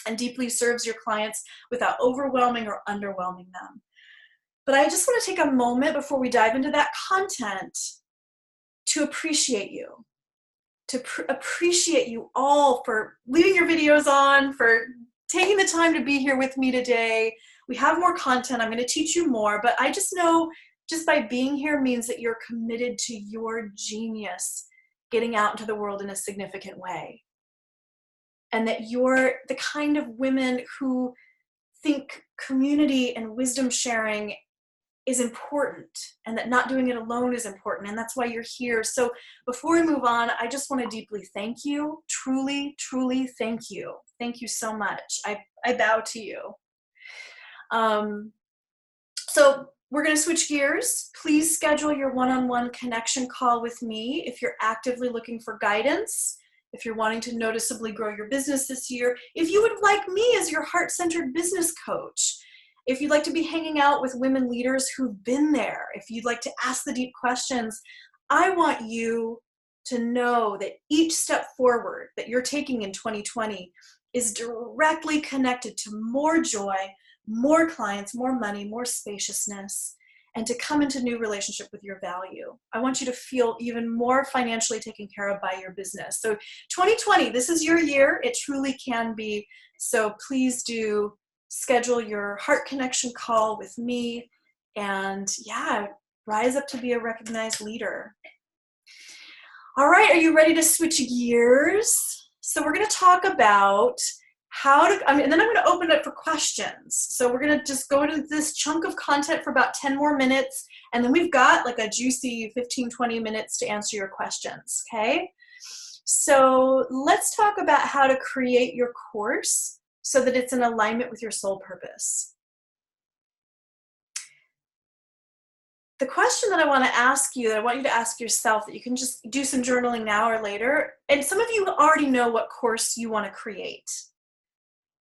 and deeply serves your clients without overwhelming or underwhelming them. But I just want to take a moment before we dive into that content to appreciate you, appreciate you all for leaving your videos on, for taking the time to be here with me today. We have more content. I'm going to teach you more, but I just know just by being here means that you're committed to your genius getting out into the world in a significant way. And that you're the kind of women who think community and wisdom sharing is important, and that not doing it alone is important. And that's why you're here. So before we move on, I just want to deeply thank you. Truly, truly thank you. Thank you so much. I bow to you. So we're going to switch gears. Please schedule your one-on-one connection call with me if you're actively looking for guidance, if you're wanting to noticeably grow your business this year, if you would like me as your heart-centered business coach, if you'd like to be hanging out with women leaders who've been there, if you'd like to ask the deep questions. I want you to know that each step forward that you're taking in 2020 is directly connected to more joy, more clients, more money, more spaciousness, and to come into new relationship with your value. I want you to feel even more financially taken care of by your business. So 2020, this is your year. It truly can be. So please do schedule your heart connection call with me, and yeah, rise up to be a recognized leader. All right, are you ready to switch gears? So we're going to talk about how to, and then I'm going to open it up for questions. So we're going to just go into this chunk of content for about 10 more minutes, and then we've got like a juicy 15, 20 minutes to answer your questions, okay? So let's talk about how to create your course so that it's in alignment with your soul purpose. The question that I want to ask you, that I want you to ask yourself, that you can just do some journaling now or later, and some of you already know what course you want to create.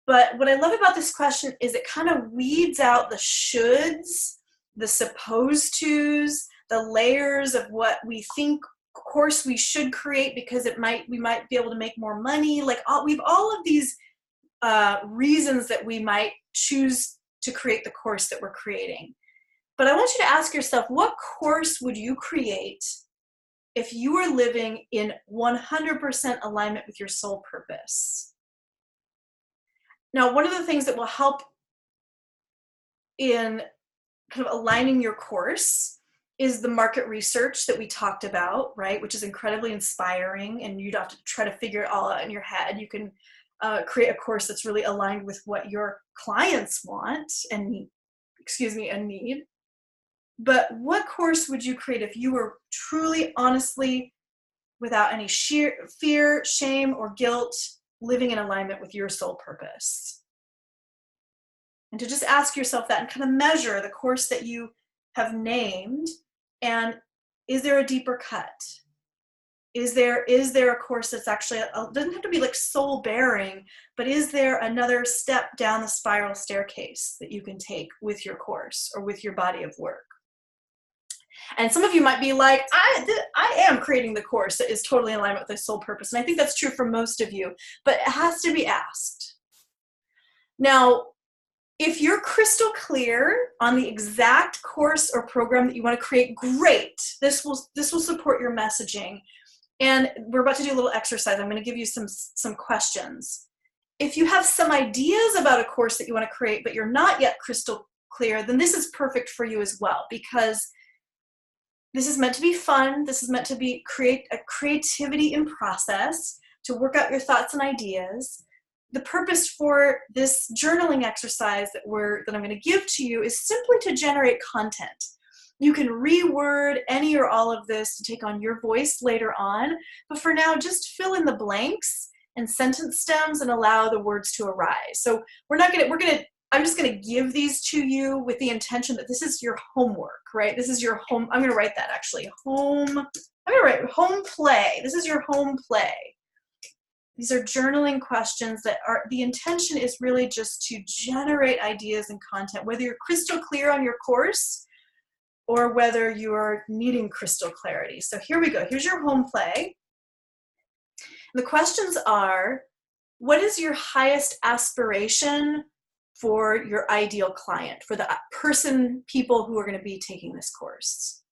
But what I love about this question is it kind of weeds out the shoulds, the supposed tos, the layers of what we think course we should create because we might be able to make more money. Like we've all of these reasons that we might choose to create the course that we're creating. But I want you to ask yourself, what course would you create if you were living in 100% alignment with your soul purpose? Now, one of the things that will help in kind of aligning your course is the market research that we talked about, right? Which is incredibly inspiring, and you'd have to try to figure it all out in your head. You can create a course that's really aligned with what your clients want and need. But what course would you create if you were truly, honestly, without any sheer fear, shame, or guilt, living in alignment with your soul purpose? And to just ask yourself that and kind of measure the course that you have named, and is there a deeper cut? Is there a course that's actually, doesn't have to be like soul bearing, but is there another step down the spiral staircase that you can take with your course or with your body of work? And some of you might be like, I am creating the course that is totally in alignment with my soul purpose. And I think that's true for most of you, but it has to be asked. Now, if you're crystal clear on the exact course or program that you want to create, great. This will support your messaging. And we're about to do a little exercise. I'm going to give you some questions. If you have some ideas about a course that you want to create, but you're not yet crystal clear, then this is perfect for you as well, because this is meant to be fun. This is meant to be a creativity in process, to work out your thoughts and ideas. The purpose for this journaling exercise that I'm going to give to you is simply to generate content. You can reword any or all of this to take on your voice later on, but for now, just fill in the blanks and sentence stems and allow the words to arise. So I'm just gonna give these to you with the intention that this is your homework, right? This is your home, I'm gonna write that actually, I'm gonna write home play. This is your home play. These are journaling questions that the intention is really just to generate ideas and content, whether you're crystal clear on your course or whether you are needing crystal clarity. So here we go. Here's your home play. The questions are, what is your highest aspiration for your ideal client, for the people who are going to be taking this course?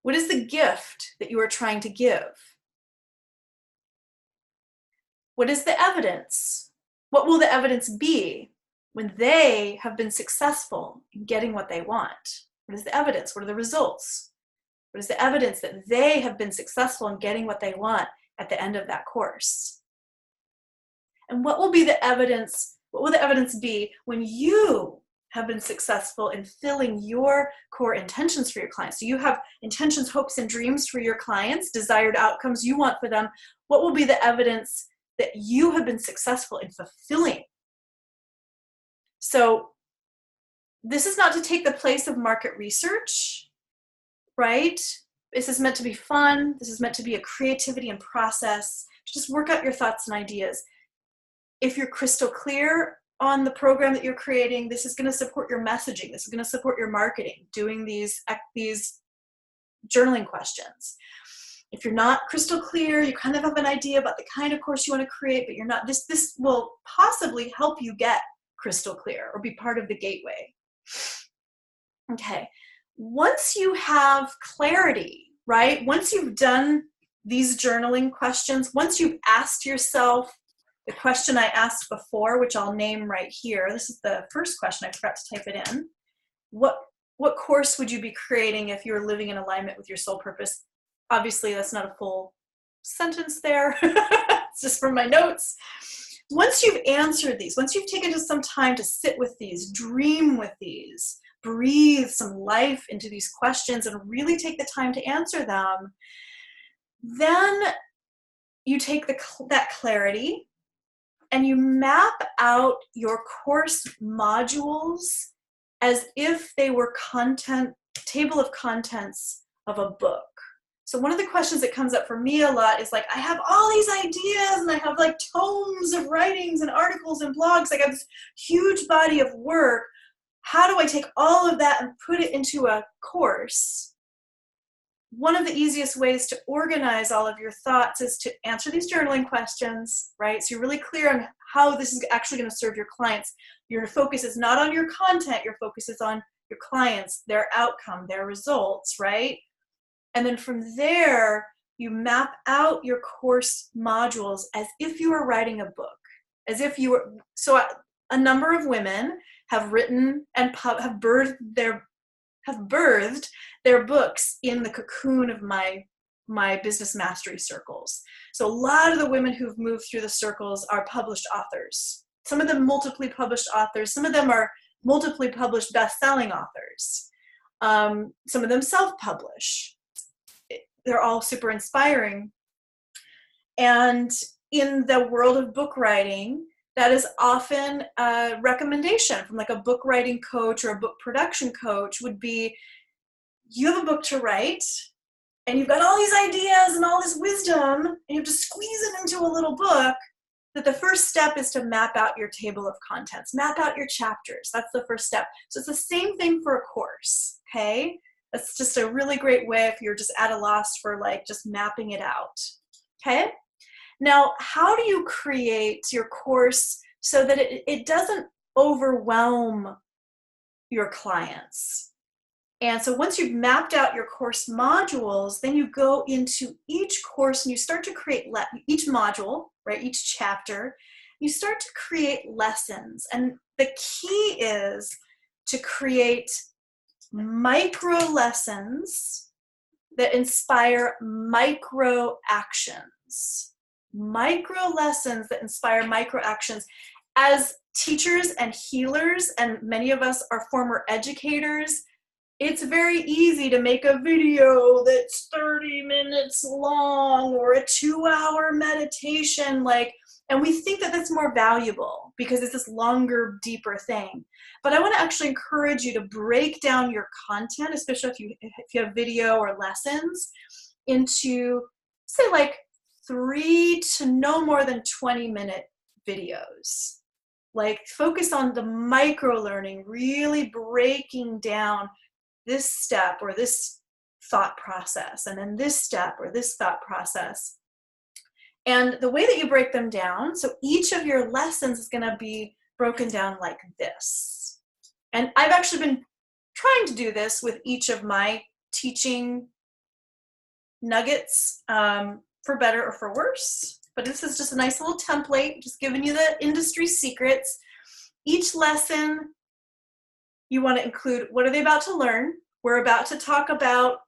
What is the gift that you are trying to give? What is the evidence? What will the evidence be when they have been successful in getting what they want? What is the evidence? What are the results? What is the evidence that they have been successful in getting what they want at the end of that course? And what will be the evidence? What will the evidence be when you have been successful in filling your core intentions for your clients? So you have intentions, hopes, and dreams for your clients, desired outcomes you want for them. What will be the evidence that you have been successful in fulfilling? So this is not to take the place of market research, right? This is meant to be fun. This is meant to be a creativity and process. Just work out your thoughts and ideas. If you're crystal clear on the program that you're creating, this is going to support your messaging. This is going to support your marketing, doing these journaling questions. If you're not crystal clear, you kind of have an idea about the kind of course you want to create, but you're not, this will possibly help you get crystal clear or be part of the gateway. Okay, once you have clarity, right? Once you've done these journaling questions, once you've asked yourself the question I asked before, which I'll name right here. This is the first question, I forgot to type it in. What course would you be creating if you were living in alignment with your soul purpose? Obviously, that's not a full sentence there. It's just from my notes. Once you've answered these, once you've taken just some time to sit with these, dream with these, breathe some life into these questions and really take the time to answer them, then you take that clarity and you map out your course modules as if they were table of contents of a book. So one of the questions that comes up for me a lot is like, I have all these ideas and I have like tomes of writings and articles and blogs. Like I have this huge body of work. How do I take all of that and put it into a course? One of the easiest ways to organize all of your thoughts is to answer these journaling questions, right? So you're really clear on how this is actually going to serve your clients. Your focus is not on your content. Your focus is on your clients, their outcome, their results, right? And then from there, you map out your course modules as if you were writing a book, as if you were. So a number of women have written and have birthed their books in the cocoon of my business mastery circles. So a lot of the women who've moved through the circles are published authors. Some of them multiply published authors. Some of them are multiply published best-selling authors. Some of them self-publish. They're all super inspiring. And in the world of book writing, that is often a recommendation from like a book writing coach or a book production coach would be, you have a book to write and you've got all these ideas and all this wisdom and you have to squeeze it into a little book, that the first step is to map out your table of contents, map out your chapters. That's the first step. So it's the same thing for a course, okay? That's just a really great way if you're just at a loss for like just mapping it out, okay? Now, how do you create your course so that it doesn't overwhelm your clients? And so once you've mapped out your course modules, then you go into each course and you start to create each module, right, each chapter, you start to create lessons. And the key is to create micro lessons that inspire micro actions. Micro lessons that inspire micro actions. As teachers and healers, and many of us are former educators, it's very easy to make a video that's 30 minutes long or a 2-hour meditation, like, and we think that that's more valuable because it's this longer, deeper thing. But I want to actually encourage you to break down your content, especially if you have video or lessons, into, say, like 3 to no more than 20-minute videos. Like, focus on the micro learning, really breaking down this step or this thought process, and then this step or this thought process. And the way that you break them down, so each of your lessons is going to be broken down like this. And I've actually been trying to do this with each of my teaching nuggets, for better or for worse. But this is just a nice little template, just giving you the industry secrets. Each lesson, you want to include, what are they about to learn? We're about to talk about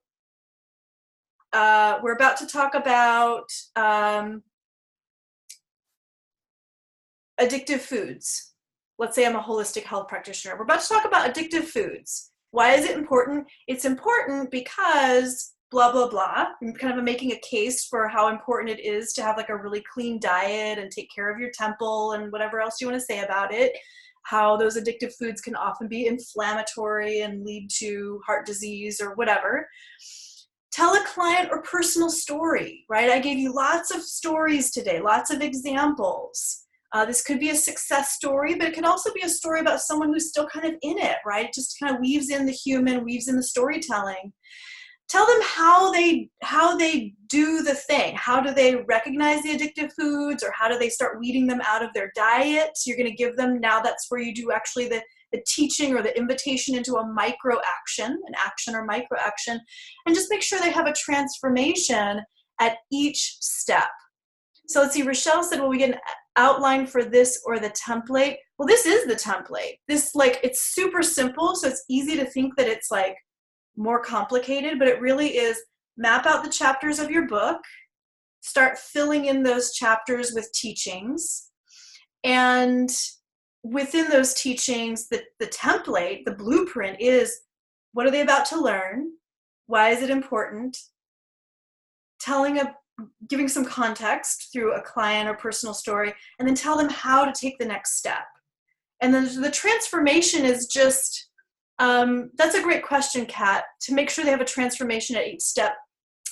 addictive foods. Let's say I'm a holistic health practitioner. We're about to talk about addictive foods. Why is it important? It's important because blah, blah, blah. I'm kind of making a case for how important it is to have like a really clean diet and take care of your temple and whatever else you want to say about it. How those addictive foods can often be inflammatory and lead to heart disease or whatever. Tell a client or personal story, right? I gave you lots of stories today, lots of examples. This could be a success story, but it could also be a story about someone who's still kind of in it, right? It just kind of weaves in the human, weaves in the storytelling. Tell them how they do the thing. How do they recognize the addictive foods, or how do they start weeding them out of their diet? You're going to give them, now that's where you do actually the teaching or the invitation into a micro action, an action or micro action, and just make sure they have a transformation at each step. So let's see, Rochelle said, will we get an outline for this or the template? Well, this is the template. This, like, it's super simple, so it's easy to think that it's like more complicated, but it really is. Map out the chapters of your book, start filling in those chapters with teachings, and within those teachings, the template, the blueprint is, what are they about to learn? Why is it important? Giving some context through a client or personal story, and then tell them how to take the next step. And then the transformation is just, that's a great question, Kat, to make sure they have a transformation at each step.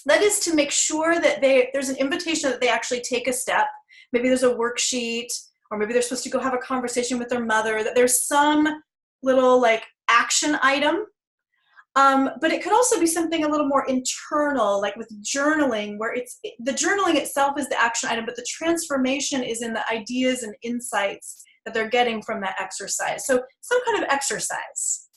That is to make sure that there's an invitation that they actually take a step. Maybe there's a worksheet, or maybe they're supposed to go have a conversation with their mother, that there's some little like action item. But it could also be something a little more internal, like with journaling, where the journaling itself is the action item, but the transformation is in the ideas and insights that they're getting from that exercise. So some kind of exercise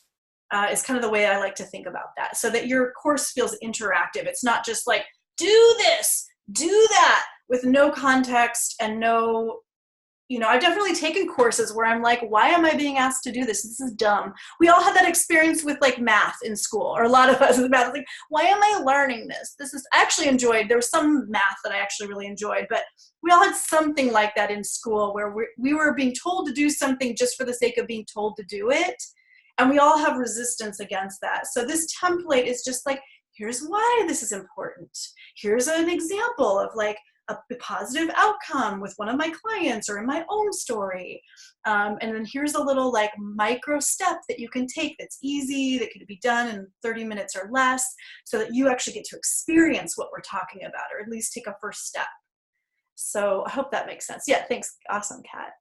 is kind of the way I like to think about that, so that your course feels interactive. It's not just like, do this, do that, with no context and no, I've definitely taken courses where I'm like, why am I being asked to do this? This is dumb. We all had that experience with like math in school, or a lot of us with math. Like, why am I learning this? I actually enjoyed, there was some math that I actually really enjoyed, but we all had something like that in school where we were being told to do something just for the sake of being told to do it. And we all have resistance against that. So this template is just like, here's why this is important. Here's an example of like a positive outcome with one of my clients or in my own story. And then here's a little like micro step that you can take that's easy, that can be done in 30 minutes or less, so that you actually get to experience what we're talking about, or at least take a first step. So I hope that makes sense. Yeah, thanks. Awesome, Kat.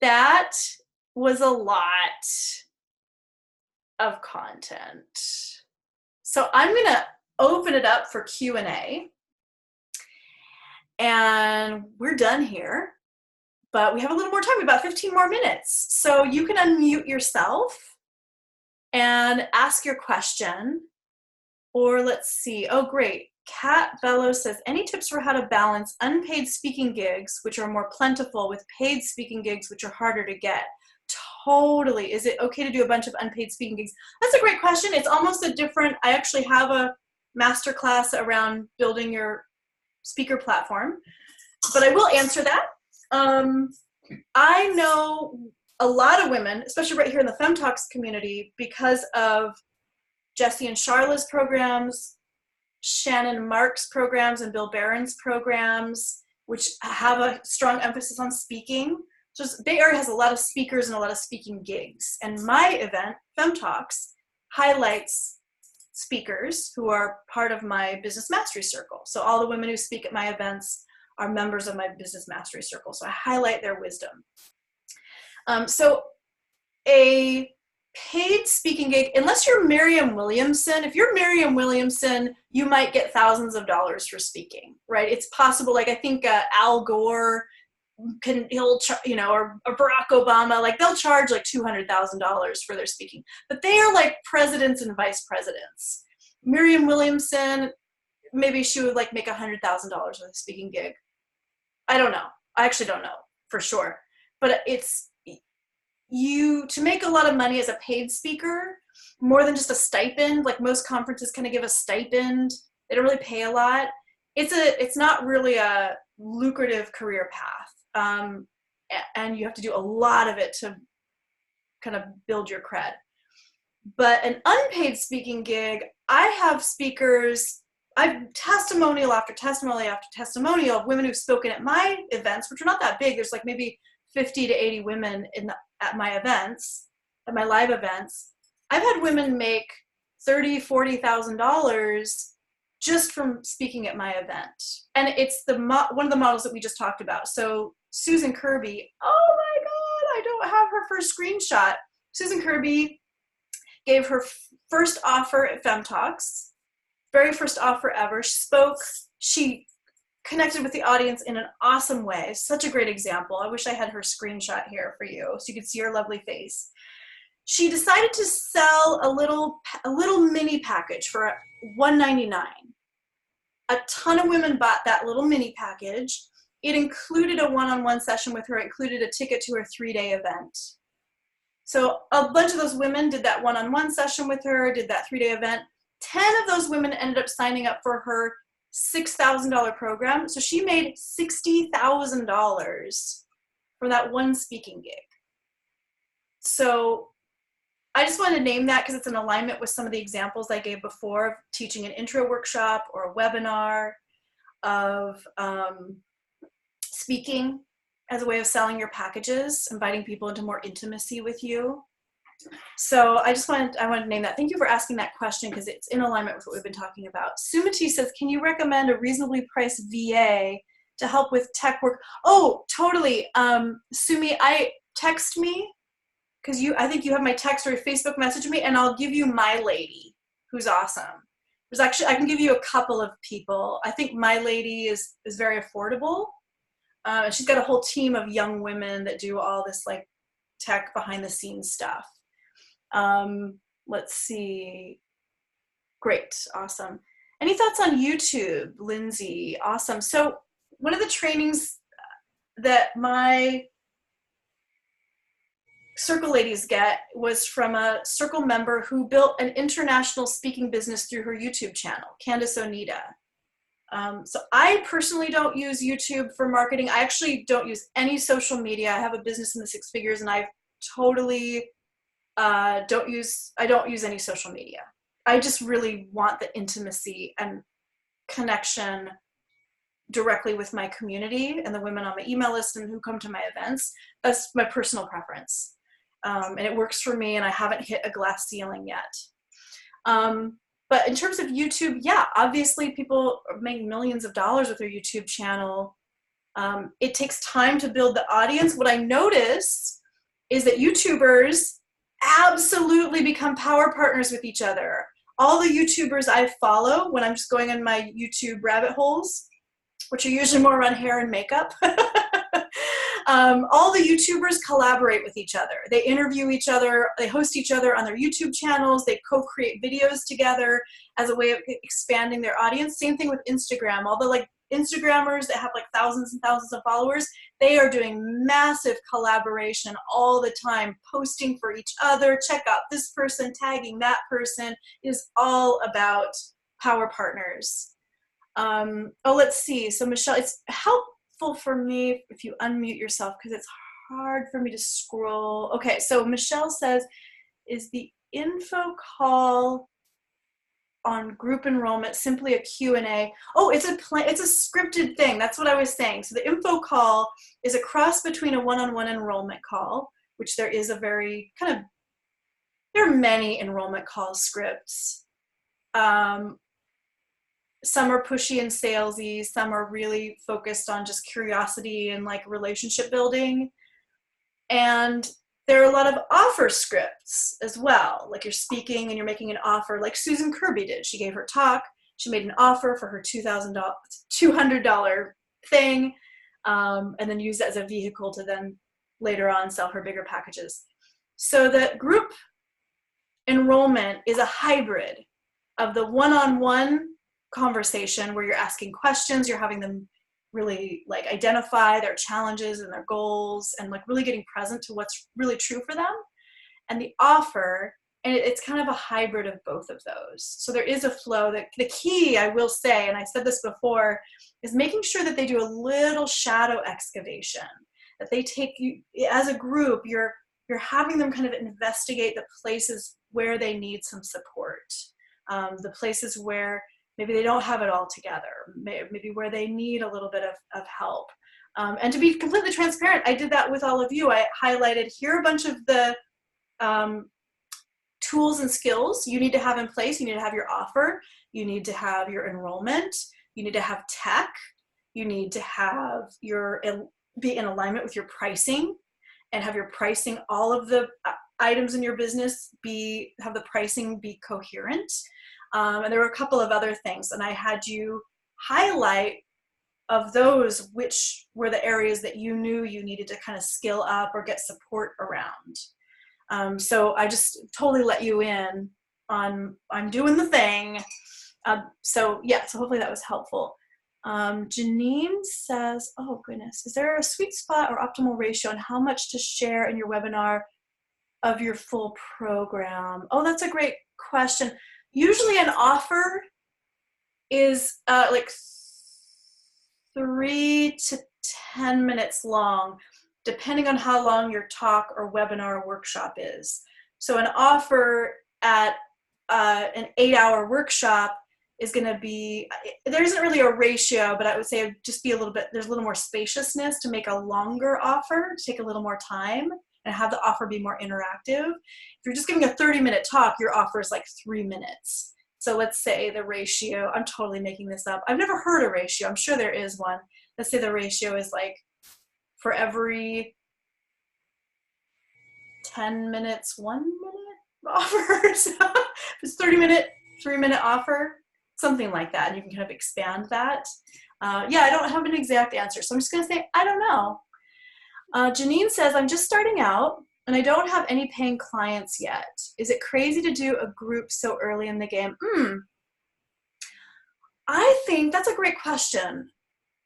That was a lot of content. So I'm going to open it up for Q&A. And we're done here, but we have a little more time, about 15 more minutes. So you can unmute yourself and ask your question. Or let's see, oh great, Kat Bello says, any tips for how to balance unpaid speaking gigs, which are more plentiful, with paid speaking gigs, which are harder to get? Totally. Is it okay to do a bunch of unpaid speaking gigs? That's a great question. It's almost a different, I actually have a masterclass around building your speaker platform, but I will answer that. I know a lot of women, especially right here in the FemTalks community, because of Jesse and Charla's programs, Shannon Mark's programs, and Bill Barron's programs, which have a strong emphasis on speaking. So Bay Area has a lot of speakers and a lot of speaking gigs. And my event, FemTalks, highlights speakers who are part of my business mastery circle. So all the women who speak at my events are members of my business mastery circle. So I highlight their wisdom. So a paid speaking gig, unless you're Marianne Williamson, if you're Marianne Williamson, you might get thousands of dollars for speaking, right? It's possible. Like I think Al Gore or Barack Obama, like they'll charge like $200,000 for their speaking, but they are like presidents and vice presidents. Marianne Williamson, maybe she would like make $100,000 with a speaking gig. I don't know. I actually don't know for sure, but to make a lot of money as a paid speaker, more than just a stipend, like most conferences kind of give a stipend. They don't really pay a lot. It's not really a lucrative career path. And you have to do a lot of it to kind of build your cred. But an unpaid speaking gig, I have speakers, I've testimonial after testimonial after testimonial of women who've spoken at my events, which are not that big. There's like maybe 50 to 80 women at my events, at my live events. I've had women make $30,000, $40,000 just from speaking at my event. And it's one of the models that we just talked about. So Susan Kirby, oh my God, I don't have her first screenshot. Susan Kirby gave her first offer at FemTalks, very first offer ever. She spoke, she connected with the audience in an awesome way. Such a great example. I wish I had her screenshot here for you so you could see her lovely face. She decided to sell a little mini package for $199. A ton of women bought that little mini package. It included a one-on-one session with her. It included a ticket to her 3-day event. So a bunch of those women did that one-on-one session with her, did that 3-day event. 10 of those women ended up signing up for her $6,000 program. So she made $60,000 from that one speaking gig. So I just wanted to name that because it's in alignment with some of the examples I gave before of teaching an intro workshop or a webinar, of speaking as a way of selling your packages, inviting people into more intimacy with you. So I wanted to name that. Thank you for asking that question because it's in alignment with what we've been talking about. Sumati says, can you recommend a reasonably priced VA to help with tech work? Oh, totally. Sumi, text me because I think you have my text or Facebook message me, and I'll give you My Lady, who's awesome. I can give you a couple of people. I think My Lady is very affordable. She's got a whole team of young women that do all this like tech behind the scenes stuff. Let's see. Great. Awesome. Any thoughts on YouTube, Lindsay? Awesome. So one of the trainings that my Circle ladies get was from a Circle member who built an international speaking business through her YouTube channel, Candice Onita. So I personally don't use YouTube for marketing. I actually don't use any social media. I have a business in the 6 figures and I totally I don't use any social media. I just really want the intimacy and connection directly with my community and the women on my email list and who come to my events. That's my personal preference. And it works for me and I haven't hit a glass ceiling yet. But in terms of YouTube, yeah, obviously people make millions of dollars with their YouTube channel. It takes time to build the audience. What I notice is that YouTubers absolutely become power partners with each other. All the YouTubers I follow when I'm just going on my YouTube rabbit holes, which are usually more around hair and makeup, all the YouTubers collaborate with each other. They interview each other, they host each other on their YouTube channels, they co-create videos together as a way of expanding their audience. Same thing with Instagram. All the like Instagrammers that have like thousands and thousands of followers, they are doing massive collaboration all the time, posting for each other. Check out this person, tagging that person. It is all about power partners. Oh, let's see. So Michelle, it's helpful for me if you unmute yourself because it's hard for me to scroll. Okay, so Michelle says, is the info call on group enrollment simply a Q&A? Oh, it's a scripted thing. That's what I was saying. So the info call is a cross between a one-on-one enrollment call, which there is a very kind of, there are many enrollment call scripts. Some are pushy and salesy, some are really focused on just curiosity and like relationship building. And there are a lot of offer scripts as well. Like you're speaking and you're making an offer, like Susan Kirby did. She gave her talk, she made an offer for her $200 thing, and then used that as a vehicle to then later on sell her bigger packages. So the group enrollment is a hybrid of the one-on-one conversation where you're asking questions, you're having them really like identify their challenges and their goals and like really getting present to what's really true for them, and the offer, and it's kind of a hybrid of both of those. So there is a flow. That the key, I will say, and I said this before, is making sure that they do a little shadow excavation, that they take you as a group, you're having them kind of investigate the places where they need some support, the places where maybe they don't have it all together, maybe where they need a little bit of help. And to be completely transparent, I did that with all of you. I highlighted here a bunch of the tools and skills you need to have in place. You need to have your offer, you need to have your enrollment, you need to have tech, you need to have be in alignment with your pricing, and have your pricing, all of the items in your business have the pricing be coherent. And there were a couple of other things, and I had you highlight of those which were the areas that you knew you needed to kind of skill up or get support around. So I just totally let you in on, I'm doing the thing. So yeah, so hopefully that was helpful. Janine says, oh goodness, is there a sweet spot or optimal ratio on how much to share in your webinar of your full program? Oh, that's a great question. Usually an offer is like 3 to 10 minutes long, depending on how long your talk or webinar or workshop is. So an offer at an 8-hour workshop is going to be, there isn't really a ratio, but I would say just be a little bit, there's a little more spaciousness to make a longer offer, to take a little more time and have the offer be more interactive. If you're just giving a 30-minute talk, your offer is like 3 minutes. So let's say the ratio, I'm totally making this up. I've never heard a ratio. I'm sure there is one. Let's say the ratio is like for every 10 minutes, 1 minute offer. So if it's 30-minute, 3-minute offer, something like that. And you can kind of expand that. Yeah, I don't have an exact answer. So I'm just going to say, I don't know. Janine says, I'm just starting out and I don't have any paying clients yet. Is it crazy to do a group so early in the game? I think that's a great question.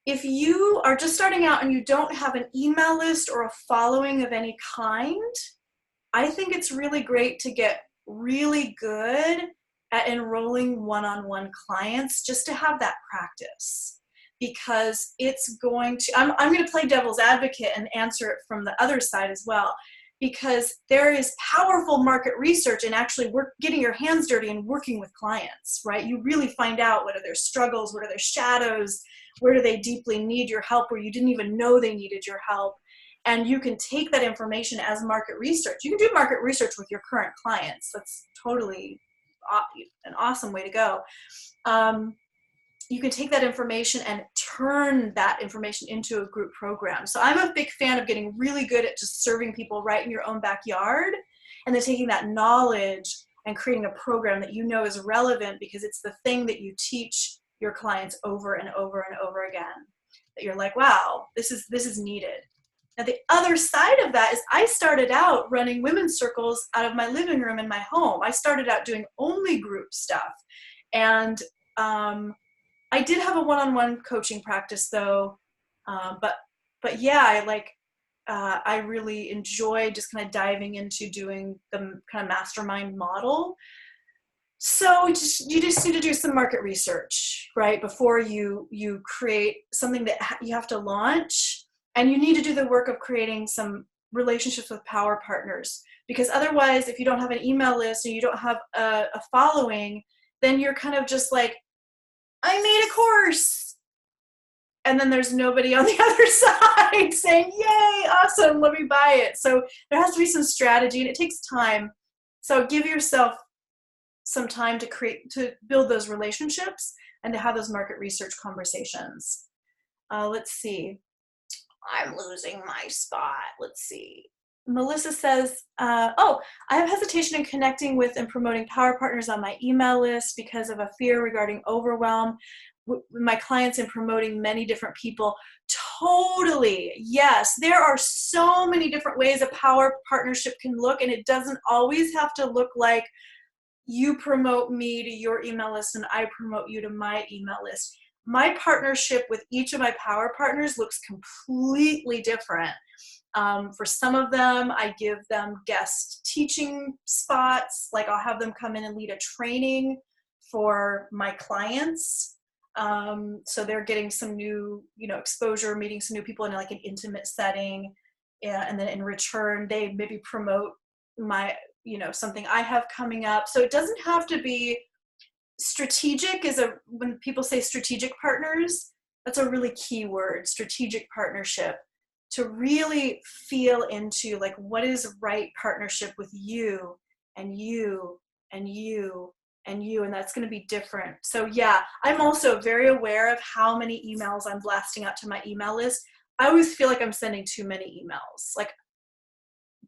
If you are just starting out and you don't have an email list or a following of any kind, I think it's really great to get really good at enrolling one-on-one clients just to have that practice. Because it's going to, I'm going to play devil's advocate and answer it from the other side as well, because there is powerful market research and actually getting your hands dirty and working with clients, right? You really find out what are their struggles, what are their shadows, where do they deeply need your help, where you didn't even know they needed your help. And you can take that information as market research. You can do market research with your current clients. That's totally an awesome way to go. You can take that information and turn that information into a group program. So I'm a big fan of getting really good at just serving people right in your own backyard, and then taking that knowledge and creating a program that you know is relevant because it's the thing that you teach your clients over and over and over again. That you're like, wow, this is needed. Now the other side of that is I started out running women's circles out of my living room in my home. I started out doing only group stuff. And I did have a one-on-one coaching practice though, but yeah, I really enjoy just kind of diving into doing the kind of mastermind model. So you just need to do some market research, right? Before you create something that you have to launch. And you need to do the work of creating some relationships with power partners, because otherwise, if you don't have an email list and you don't have a following, then you're kind of just like, I made a course, and then there's nobody on the other side saying, yay, awesome, let me buy it. So there has to be some strategy, and it takes time. So give yourself some time to build those relationships and to have those market research conversations. Let's see. I'm losing my spot. Let's see. Melissa says, I have hesitation in connecting with and promoting power partners on my email list because of a fear regarding overwhelm with my clients in promoting many different people. Totally. Yes. There are so many different ways a power partnership can look, and it doesn't always have to look like you promote me to your email list and I promote you to my email list. My partnership with each of my power partners looks completely different. For some of them, I give them guest teaching spots, like I'll have them come in and lead a training for my clients. So they're getting some new, exposure, meeting some new people in like an intimate setting. And then in return, they maybe promote my, something I have coming up. So it doesn't have to be strategic. When people say strategic partners, that's a really key word, strategic partnership, to really feel into like, what is right partnership with you and you and you and you, and that's going to be different. So yeah, I'm also very aware of how many emails I'm blasting out to my email list. I always feel like I'm sending too many emails,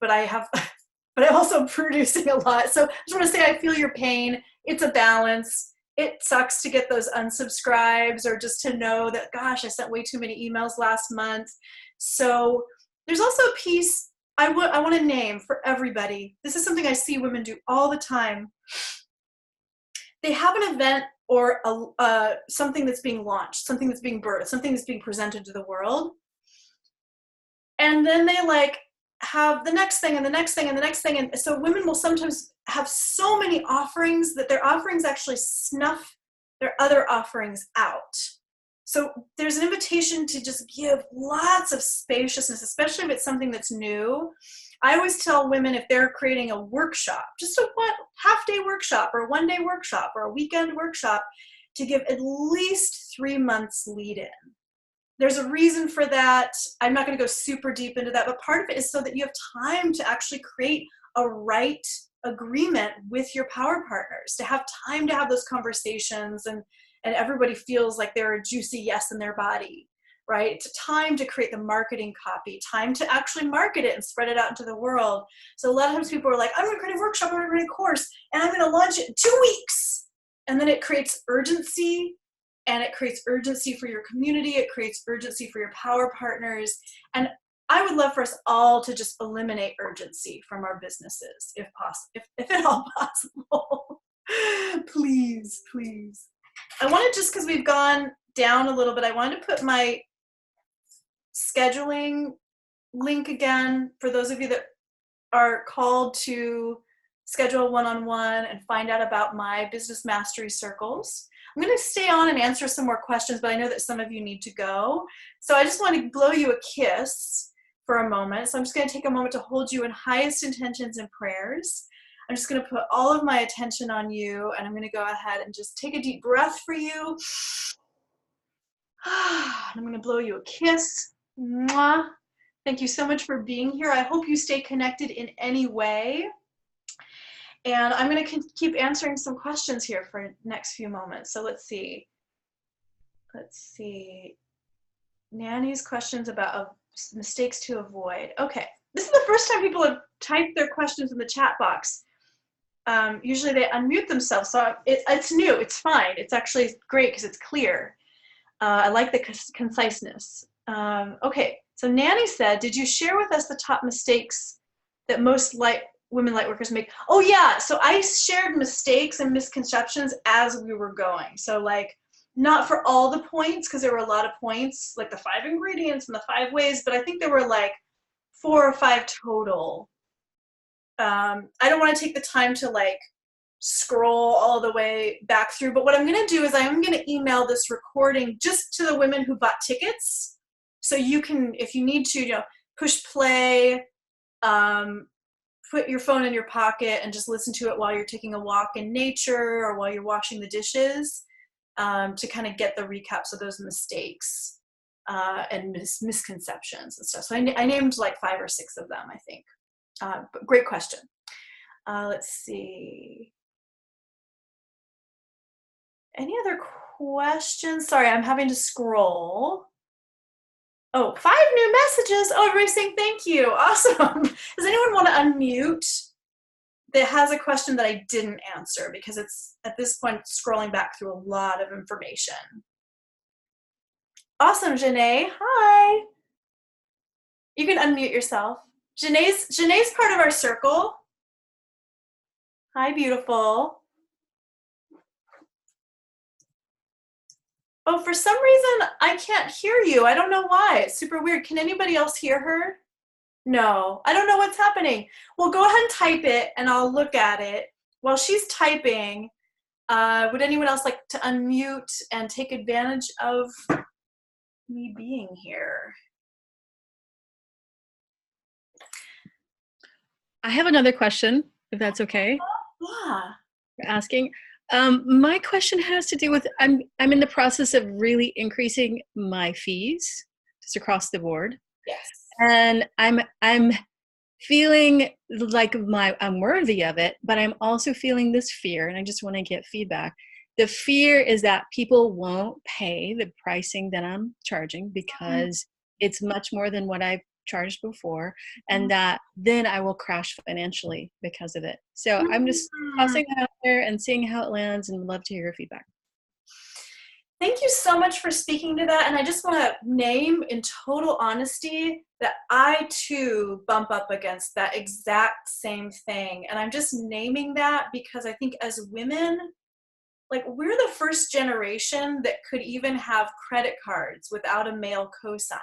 but I'm also producing a lot. So I just want to say, I feel your pain. It's a balance. It sucks to get those unsubscribes, or just to know that, gosh, I sent way too many emails last month. So there's also a piece I want to name for everybody. This is something I see women do all the time. They have an event or something that's being launched, something that's being birthed, something that's being presented to the world. And then they have the next thing and the next thing and the next thing. And so women will sometimes have so many offerings that their offerings actually snuff their other offerings out. So there's an invitation to just give lots of spaciousness, especially if it's something that's new. I always tell women, if they're creating a workshop, just a half-day workshop or a one-day workshop or a weekend workshop, to give at least 3 months lead-in. There's a reason for that. I'm not going to go super deep into that, but part of it is so that you have time to actually create a right agreement with your power partners, to have time to have those conversations, and everybody feels like they're a juicy yes in their body, right? It's time to create the marketing copy, time to actually market it and spread it out into the world. So a lot of times people are like, I'm going to create a workshop, I'm going to create a course, and I'm going to launch it in 2 weeks. And then it creates urgency. And it creates urgency for your community. It creates urgency for your power partners. And I would love for us all to just eliminate urgency from our businesses, if possible, if at all possible. Please, please. I wanted, just because we've gone down a little bit, I wanted to put my scheduling link again for those of you that are called to schedule one-on-one and find out about my business mastery circles. I'm going to stay on and answer some more questions, but I know that some of you need to go. So I just want to blow you a kiss for a moment. So I'm just going to take a moment to hold you in highest intentions and prayers. I'm just going to put all of my attention on you, and I'm going to go ahead and just take a deep breath for you. I'm going to blow you a kiss. Mwah. Thank you so much for being here. I hope you stay connected in any way. And I'm going to keep answering some questions here for the next few moments. So let's see. Nanny's questions about mistakes to avoid. Okay, this is the first time people have typed their questions in the chat box. Usually they unmute themselves, so it's new, it's fine. It's actually great because it's clear. I like the conciseness. Okay, so Nanny said, did you share with us the top mistakes that most women light workers make? Oh yeah, so I shared mistakes and misconceptions as we were going. So not for all the points, because there were a lot of points, like the 5 ingredients and the 5 ways, but I think there were 4 or 5 total. I don't want to take the time to scroll all the way back through, but what I'm going to do is I'm going to email this recording just to the women who bought tickets So you can, if you need to, push play, put your phone in your pocket and just listen to it while you're taking a walk in nature or while you're washing the dishes, to kind of get the recaps of those mistakes and misconceptions and stuff. So I named like 5 or 6 of them, I think. But great question. Let's see. Any other questions? Sorry, I'm having to scroll. Oh, 5 new messages. Oh, everybody's saying thank you. Awesome. Does anyone want to unmute that has a question that I didn't answer? Because it's, at this point, scrolling back through a lot of information. Awesome, Janae. Hi. You can unmute yourself. Janae's part of our circle. Hi, beautiful. Oh, for some reason, I can't hear you. I don't know why. It's super weird. Can anybody else hear her? No, I don't know what's happening. Well, go ahead and type it, and I'll look at it. While she's typing, would anyone else like to unmute and take advantage of me being here? I have another question, if that's okay. Yeah. For asking. My question has to do with I'm in the process of really increasing my fees just across the board, Yes. and I'm feeling like I'm worthy of it, but I'm also feeling this fear, and I just want to get feedback. The fear is that people won't pay the pricing that I'm charging because it's much more than what I've charged before, and that then I will crash financially because of it. So I'm just tossing that out there and seeing how it lands, and would love to hear your feedback. Thank you so much for speaking to that. And I just want to name in total honesty that I too bump up against that exact same thing. And I'm just naming that because I think as women, like, we're the first generation that could even have credit cards without a male cosign.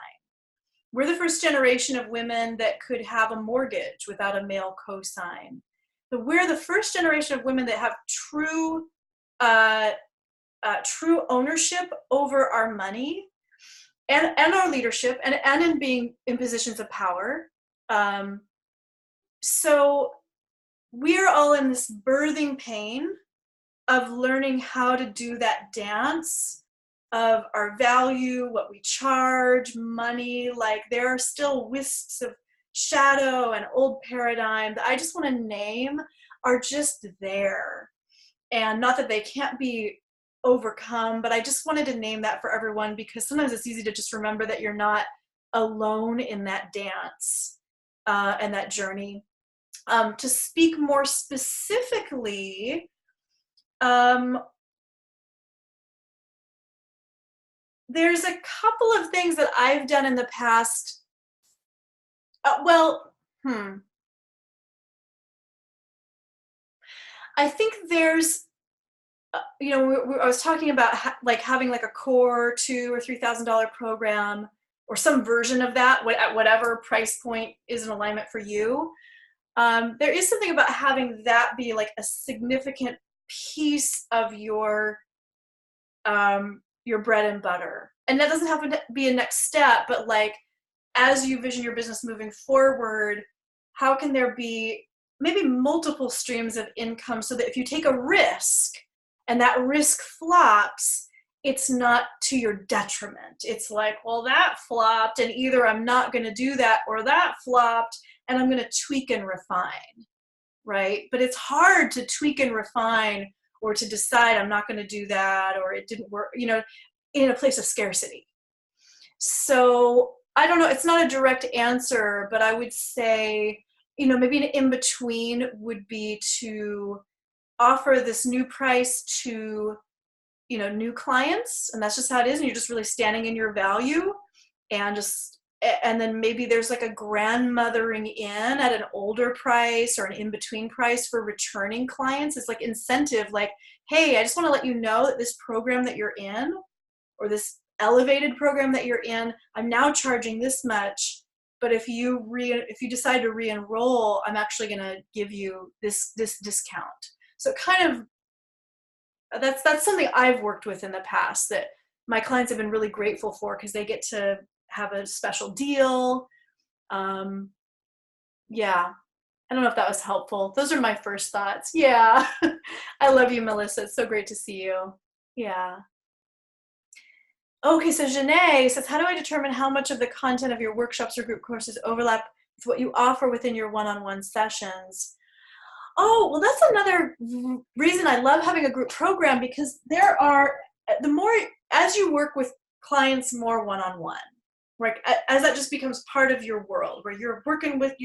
We're the first generation of women that could have a mortgage without a male cosign. But we're the first generation of women that have true ownership over our money and our leadership and in being in positions of power. So we're all in this birthing pain of learning how to do that dance of our value, what we charge, money. Like, there are still wisps of shadow and old paradigm that I just want to name are just there. And not that they can't be overcome, but I just wanted to name that for everyone because sometimes it's easy to just remember that you're not alone in that dance and that journey. To speak more specifically, there's a couple of things that I've done in the past. I think there's, I was talking about like having like a core $2,000 or $3,000 program or some version of that at whatever price point is in alignment for you. There is something about having that be like a significant piece of your bread and butter. And that doesn't have to be a next step, but like, as you vision your business moving forward, how can there be maybe multiple streams of income so that if you take a risk and that risk flops, it's not to your detriment. It's like, well, that flopped and either I'm not going to do that or that flopped and I'm going to tweak and refine, right? But it's hard to tweak and refine or to decide I'm not going to do that or it didn't work, in a place of scarcity. So I don't know, it's not a direct answer, but I would say, maybe an in-between would be to offer this new price to, new clients, and that's just how it is, and you're just really standing in your value, and then maybe there's like a grandmothering in at an older price or an in-between price for returning clients. It's like incentive, like, hey, I just want to let you know that this program that you're in, or this elevated program that you're in, I'm now charging this much, but if you decide to re-enroll, I'm actually going to give you this discount. So kind of, that's something I've worked with in the past that my clients have been really grateful for, because they get to have a special deal. Yeah, I don't know if that was helpful. Those are my first thoughts. Yeah. I love you, Melissa. It's so great to see you. Yeah. Okay, so Janae says, how do I determine how much of the content of your workshops or group courses overlap with what you offer within your one-on-one sessions? Oh, well, that's another reason I love having a group program, because there are, the more, as you work with clients more one-on-one, right, as that just becomes part of your world, where you're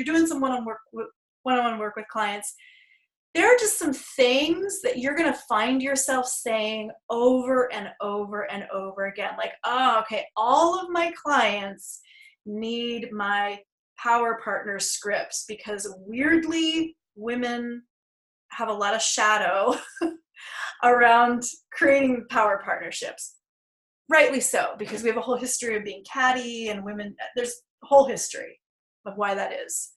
doing some one-on-one work with clients, there are just some things that you're going to find yourself saying over and over and over again. Like, oh, okay, all of my clients need my power partner scripts, because weirdly, women have a lot of shadow around creating power partnerships. Rightly so, because we have a whole history of being catty, and women, there's a whole history of why that is.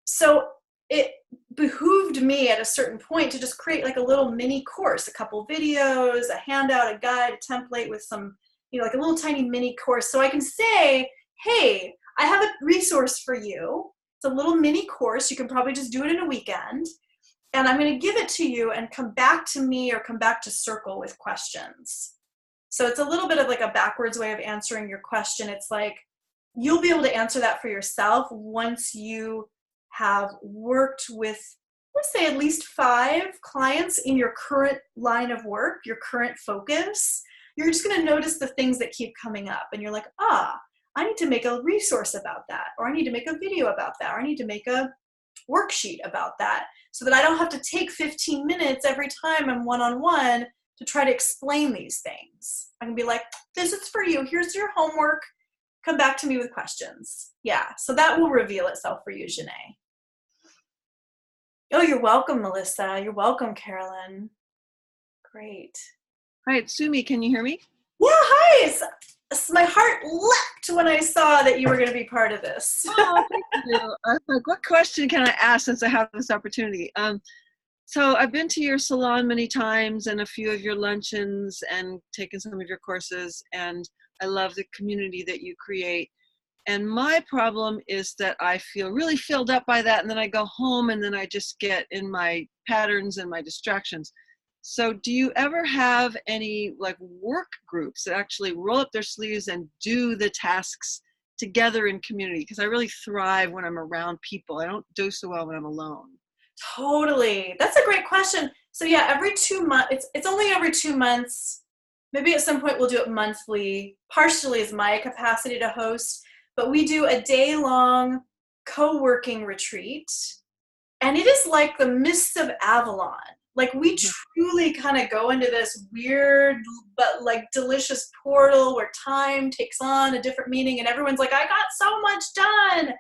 So it behooved me at a certain point to just create like a little mini course, a couple videos, a handout, a guide, a template with some, like a little tiny mini course. So I can say, hey, I have a resource for you. It's a little mini course. You can probably just do it in a weekend. And I'm going to give it to you and come back to me or come back to Circle with questions. So it's a little bit of like a backwards way of answering your question. It's like, you'll be able to answer that for yourself once you have worked with, let's say, at least 5 clients in your current line of work, your current focus. You're just going to notice the things that keep coming up, and you're like, I need to make a resource about that, or I need to make a video about that, or I need to make a worksheet about that, so that I don't have to take 15 minutes every time I'm one-on-one to try to explain these things. I can be like, this is for you. Here's your homework. Come back to me with questions. Yeah, so that will reveal itself for you, Janae. Oh, you're welcome, Melissa. You're welcome, Carolyn. Great. Hi, it's Sumi. Can you hear me? Yeah, hi. My heart leapt when I saw that you were going to be part of this. Oh, thank you. I was like, what question can I ask since I have this opportunity? So I've been to your salon many times and a few of your luncheons and taken some of your courses, and I love the community that you create. And my problem is that I feel really filled up by that, and then I go home and then I just get in my patterns and my distractions. So do you ever have any like work groups that actually roll up their sleeves and do the tasks together in community? Because I really thrive when I'm around people. I don't do so well when I'm alone. Totally. That's a great question. So yeah, every 2 months, it's only every 2 months. Maybe at some point we'll do it monthly. Partially is my capacity to host, but we do a day-long co-working retreat, and it is like the mists of Avalon. Like, we truly kind of go into this weird but like delicious portal where time takes on a different meaning, and everyone's like, I got so much done.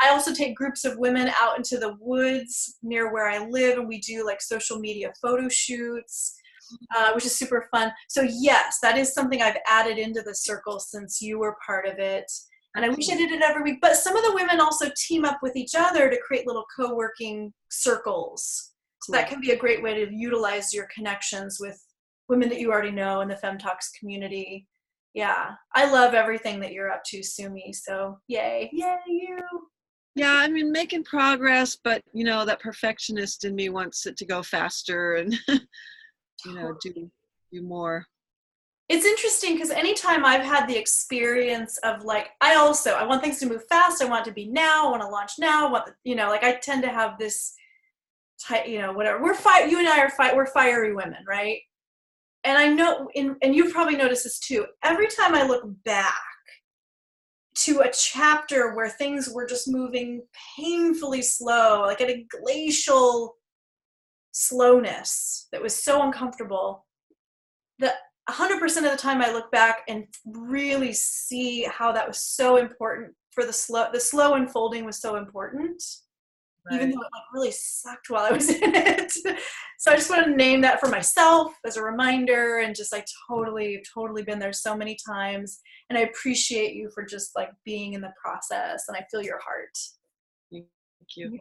I also take groups of women out into the woods near where I live, and we do like social media photo shoots, which is super fun. So yes, that is something I've added into the circle since you were part of it. And I wish I did it every week. But some of the women also team up with each other to create little co-working circles. So that can be a great way to utilize your connections with women that you already know in the FemTalks community. Yeah, I love everything that you're up to, Sumi. So yay, yay you. Yeah, I mean, making progress, but that perfectionist in me wants it to go faster and do more. It's interesting because anytime I've had the experience of like, I want things to move fast. I want it to be now. I want to launch now. I tend to have this type, whatever. You and I we're fiery women, right? And I know, and you've probably noticed this too. Every time I look back to a chapter where things were just moving painfully slow, like at a glacial slowness that was so uncomfortable, that 100% of the time I look back and really see how that was so important for the slow unfolding was so important, right. Even though it like really sucked while I was in it. So I just want to name that for myself as a reminder, and just like totally been there so many times. And I appreciate you for just like being in the process, and I feel your heart. Thank you. Yeah.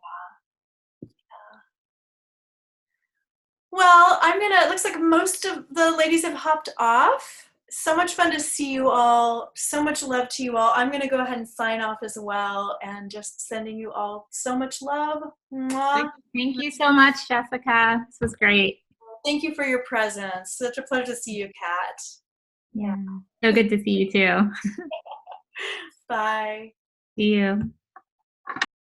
Well, it looks like most of the ladies have hopped off. So much fun to see you all. So much love to you all. I'm going to go ahead and sign off as well, and just sending you all so much love. Mwah. Thank you so much, Jessica. This was great. Thank you for your presence. Such a pleasure to see you, Kat. Yeah. So good to see you too. Bye. See you.